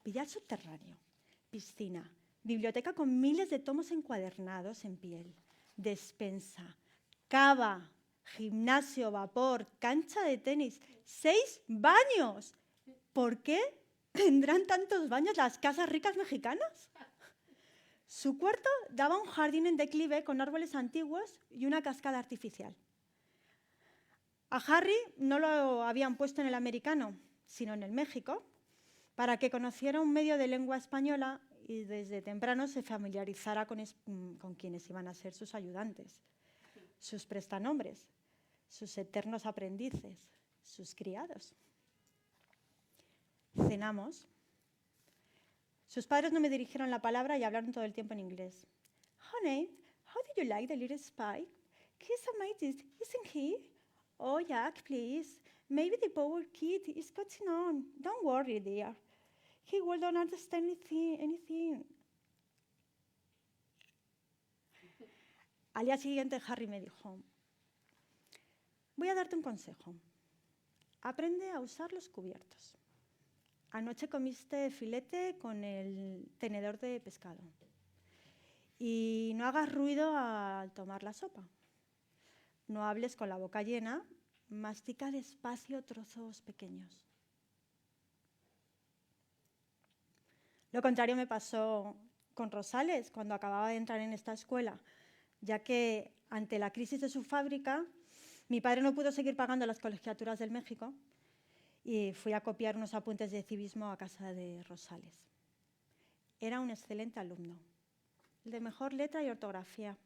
Billar subterráneo, piscina, biblioteca con miles de tomos encuadernados en piel, despensa, cava, gimnasio, vapor, cancha de tenis, 6 baños. ¿Por qué tendrán tantos baños las casas ricas mexicanas? Su cuarto daba a un jardín en declive con árboles antiguos y una cascada artificial. A Harry no lo habían puesto en el americano, sino en el México, para que conociera un medio de lengua española y desde temprano se familiarizara con quienes iban a ser sus ayudantes, sus prestanombres, sus eternos aprendices, sus criados. Cenamos. Sus padres no me dirigieron la palabra y hablaron todo el tiempo en inglés. Honey, how did you like the little spy? He's amazing, isn't he? Oh, Jack, please. Maybe the poor kid is catching on. Don't worry, dear. He will not understand anything. Al día siguiente, Harry me dijo: voy a darte un consejo. Aprende a usar los cubiertos. Anoche comiste filete con el tenedor de pescado. Y no hagas ruido al tomar la sopa. No hables con la boca llena, mastica despacio trozos pequeños. Lo contrario me pasó con Rosales cuando acababa de entrar en esta escuela, ya que ante la crisis de su fábrica, mi padre no pudo seguir pagando las colegiaturas del México y fui a copiar unos apuntes de civismo a casa de Rosales. Era un excelente alumno, el de mejor letra y ortografía.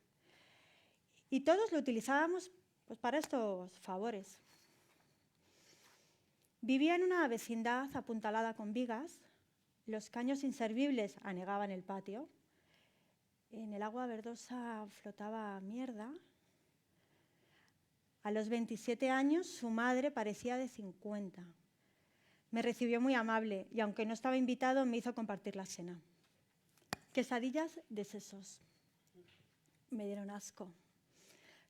Y todos lo utilizábamos pues, para estos favores. Vivía en una vecindad apuntalada con vigas, los caños inservibles anegaban el patio, en el agua verdosa flotaba mierda. A los 27 años su madre parecía de 50. Me recibió muy amable y aunque no estaba invitado me hizo compartir la cena. Quesadillas de sesos. Me dieron asco.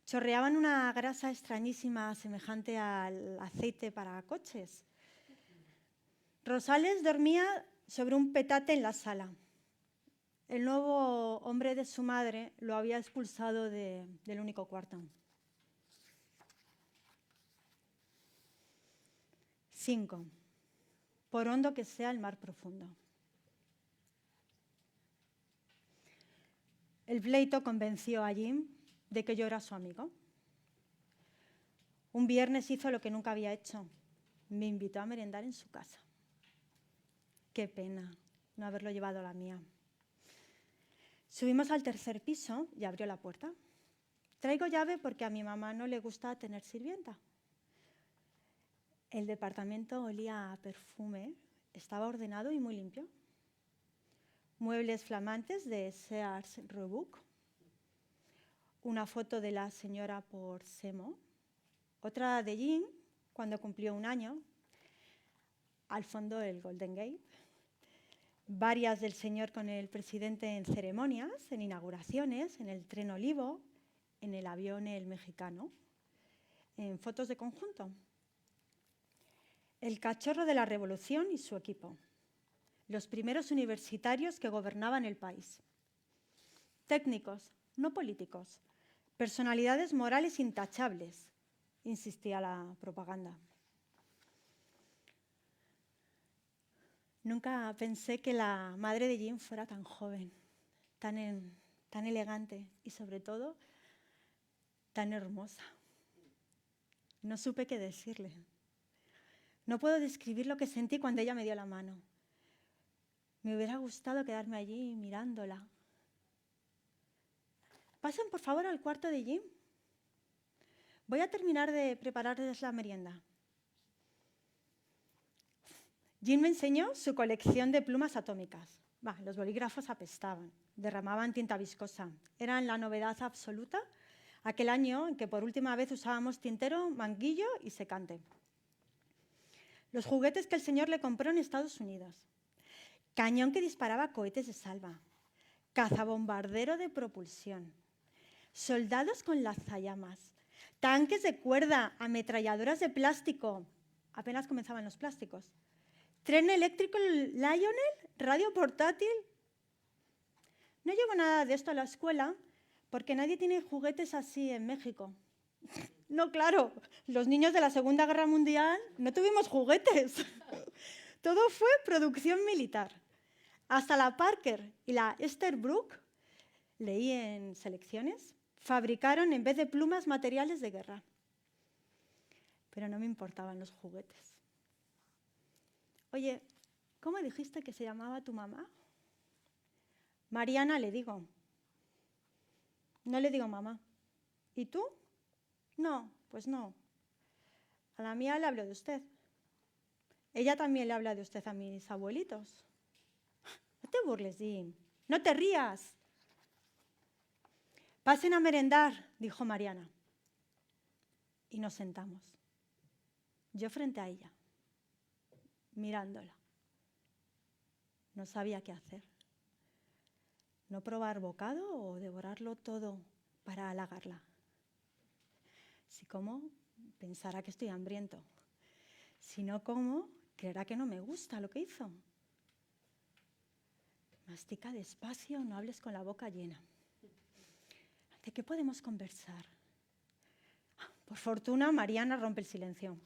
Chorreaban una grasa extrañísima semejante al aceite para coches. Rosales dormía sobre un petate en la sala. El nuevo hombre de su madre lo había expulsado del único cuarto. 5. Por hondo que sea el mar profundo. El pleito convenció a Jim de que yo era su amigo. Un viernes hizo lo que nunca había hecho. Me invitó a merendar en su casa. Qué pena no haberlo llevado a la mía. Subimos al tercer piso y abrió la puerta. Traigo llave porque a mi mamá no le gusta tener sirvienta. El departamento olía a perfume, estaba ordenado y muy limpio. Muebles flamantes de Sears Roebuck. Una foto de la señora Porcemo. Otra de Jim, cuando cumplió 1 año. Al fondo el Golden Gate. Varias del señor con el presidente en ceremonias, en inauguraciones, en el tren Olivo, en el avión el mexicano, en fotos de conjunto. El cachorro de la revolución y su equipo. Los primeros universitarios que gobernaban el país. Técnicos, no políticos. Personalidades morales intachables, insistía la propaganda. Nunca pensé que la madre de Jim fuera tan joven, tan elegante y, sobre todo, tan hermosa. No supe qué decirle. No puedo describir lo que sentí cuando ella me dio la mano. Me hubiera gustado quedarme allí mirándola. Pasen, por favor, al cuarto de Jim. Voy a terminar de prepararles la merienda. Jim me enseñó su colección de plumas atómicas. Los bolígrafos apestaban, derramaban tinta viscosa. Eran la novedad absoluta aquel año en que por última vez usábamos tintero, manguillo y secante. Los juguetes que el señor le compró en Estados Unidos. Cañón que disparaba cohetes de salva. Cazabombardero de propulsión. Soldados con lanzallamas. Tanques de cuerda, ametralladoras de plástico. Apenas comenzaban los plásticos. Tren eléctrico Lionel, radio portátil. No llevo nada de esto a la escuela porque nadie tiene juguetes así en México. No, claro, los niños de la Segunda Guerra Mundial no tuvimos juguetes. Todo fue producción militar. Hasta la Parker y la Esterbrook, leí en selecciones, fabricaron en vez de plumas materiales de guerra. Pero no me importaban los juguetes. Oye, ¿cómo dijiste que se llamaba tu mamá? Mariana le digo. No le digo mamá. ¿Y tú? No, pues no. A la mía le hablo de usted. Ella también le habla de usted a mis abuelitos. No te burles, Jim. No te rías. Pasen a merendar, dijo Mariana. Y nos sentamos. Yo frente a ella, mirándola. No sabía qué hacer. No probar bocado o devorarlo todo para halagarla. Si como, pensará que estoy hambriento. Si no como, creerá que no me gusta lo que hizo. Mastica despacio, no hables con la boca llena. ¿De qué podemos conversar? Por fortuna, Mariana rompe el silencio.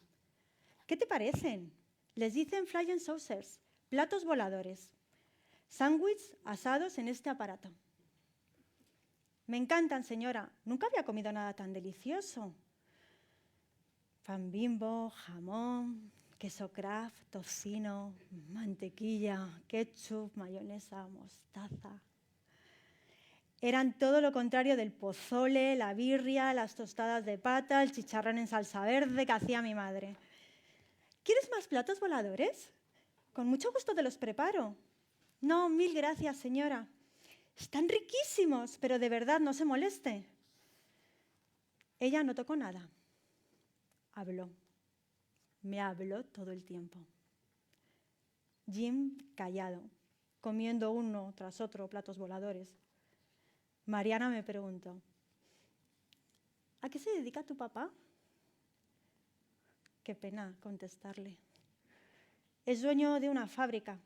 ¿Qué te parecen? Les dicen flying saucers, platos voladores. Sándwiches asados en este aparato. Me encantan, señora. Nunca había comido nada tan delicioso. Pan Bimbo, jamón, queso Kraft, tocino, mantequilla, ketchup, mayonesa, mostaza. Eran todo lo contrario del pozole, la birria, las tostadas de pata, el chicharrón en salsa verde que hacía mi madre. ¿Quieres más platos voladores? Con mucho gusto te los preparo. No, 1000 gracias, señora. Están riquísimos, pero de verdad no se moleste. Ella no tocó nada. Habló. Me habló todo el tiempo. Jim callado, comiendo uno tras otro platos voladores. Mariana me preguntó, ¿a qué se dedica tu papá? Qué pena contestarle. Es dueño de una fábrica.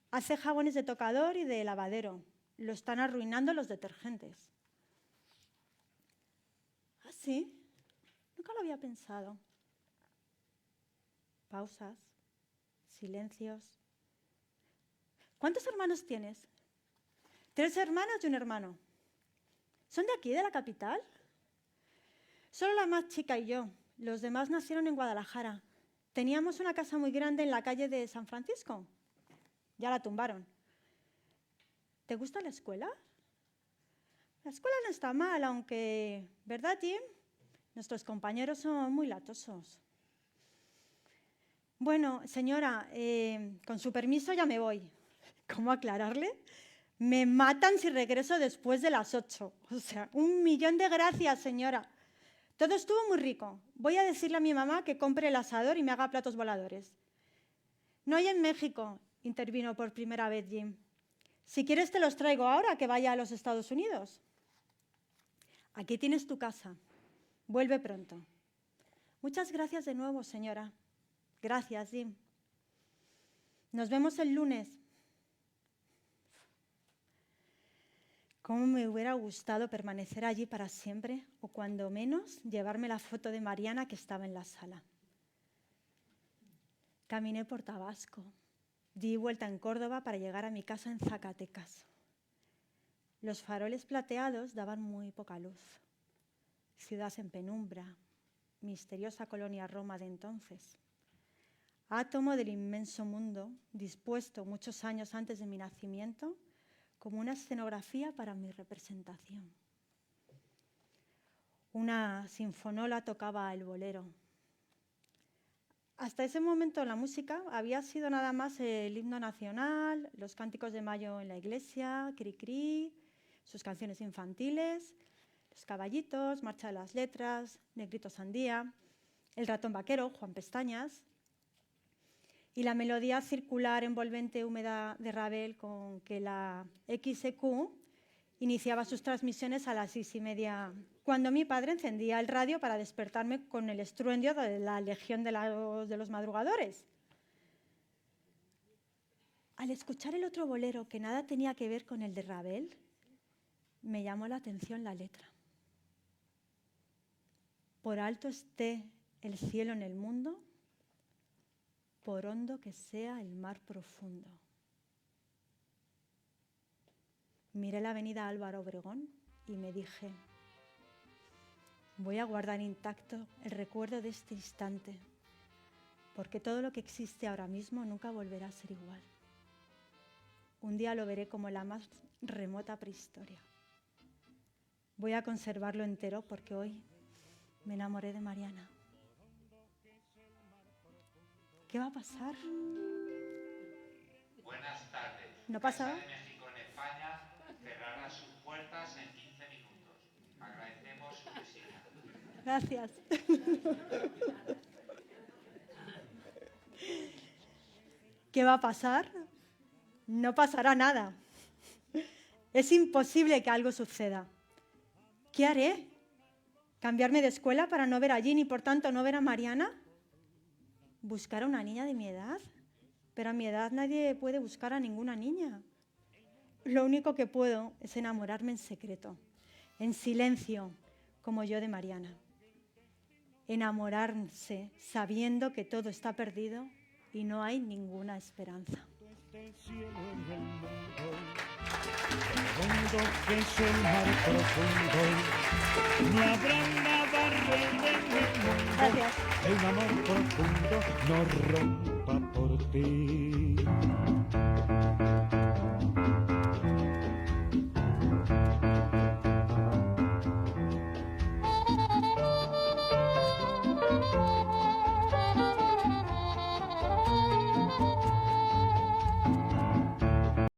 Hace jabones de tocador y de lavadero. Lo están arruinando los detergentes. ¿Ah, sí? Nunca lo había pensado. pausas, silencios. ¿Cuántos hermanos tienes? 3 hermanas y un hermano. ¿Son de aquí, de la capital? Solo la más chica y yo. Los demás nacieron en Guadalajara. Teníamos una casa muy grande en la calle de San Francisco. Ya la tumbaron. ¿Te gusta la escuela? La escuela no está mal, aunque, ¿verdad, Jim? Nuestros compañeros son muy latosos. Bueno, señora, con su permiso ya me voy. ¿Cómo aclararle? Me matan si regreso después de las 8. O sea, 1.000.000 de gracias, señora. Todo estuvo muy rico. Voy a decirle a mi mamá que compre el asador y me haga platos voladores. No hay en México, intervino por primera vez Jim. Si quieres te los traigo ahora que vaya a los Estados Unidos. Aquí tienes tu casa. Vuelve pronto. Muchas gracias de nuevo, señora. Gracias, Jim. Nos vemos el lunes. ¿Cómo me hubiera gustado permanecer allí para siempre o cuando menos llevarme la foto de Mariana que estaba en la sala? Caminé por Tabasco, di vuelta en Córdoba para llegar a mi casa en Zacatecas. Los faroles plateados daban muy poca luz. Ciudad en penumbra, misteriosa colonia Roma de entonces. Átomo del inmenso mundo, dispuesto muchos años antes de mi nacimiento, como una escenografía para mi representación. Una sinfonola tocaba el bolero. Hasta ese momento la música había sido nada más el himno nacional, los cánticos de mayo en la iglesia, Cri-Cri, sus canciones infantiles, los caballitos, Marcha de las Letras, Negrito Sandía, el ratón vaquero, Juan Pestañas, y la melodía circular envolvente húmeda de Ravel con que la XEQ iniciaba sus transmisiones a las 6:30, cuando mi padre encendía el radio para despertarme con el estruendio de la Legión de los Madrugadores. Al escuchar el otro bolero, que nada tenía que ver con el de Ravel, me llamó la atención la letra. Por alto esté el cielo en el mundo, por hondo que sea el mar profundo. Miré la avenida Álvaro Obregón y me dije, voy a guardar intacto el recuerdo de este instante, porque todo lo que existe ahora mismo nunca volverá a ser igual. Un día lo veré como la más remota prehistoria. Voy a conservarlo entero porque hoy me enamoré de Mariana. ¿Qué va a pasar? Buenas tardes. ¿No pasa? Casa de México en España cerrará sus puertas en 15 minutos. Agradecemos su visita. Gracias. ¿Qué va a pasar? No pasará nada. Es imposible que algo suceda. ¿Qué haré? ¿Cambiarme de escuela para no ver a Jean y por tanto no ver a Mariana? ¿Buscar a una niña de mi edad? Pero a mi edad nadie puede buscar a ninguna niña. Lo único que puedo es enamorarme en secreto, en silencio, como yo de Mariana. Enamorarse sabiendo que todo está perdido y no hay ninguna esperanza. Hondo que es el mar profundo, no habrá nada real en el mundo. Gracias. El amor profundo no rompa por ti.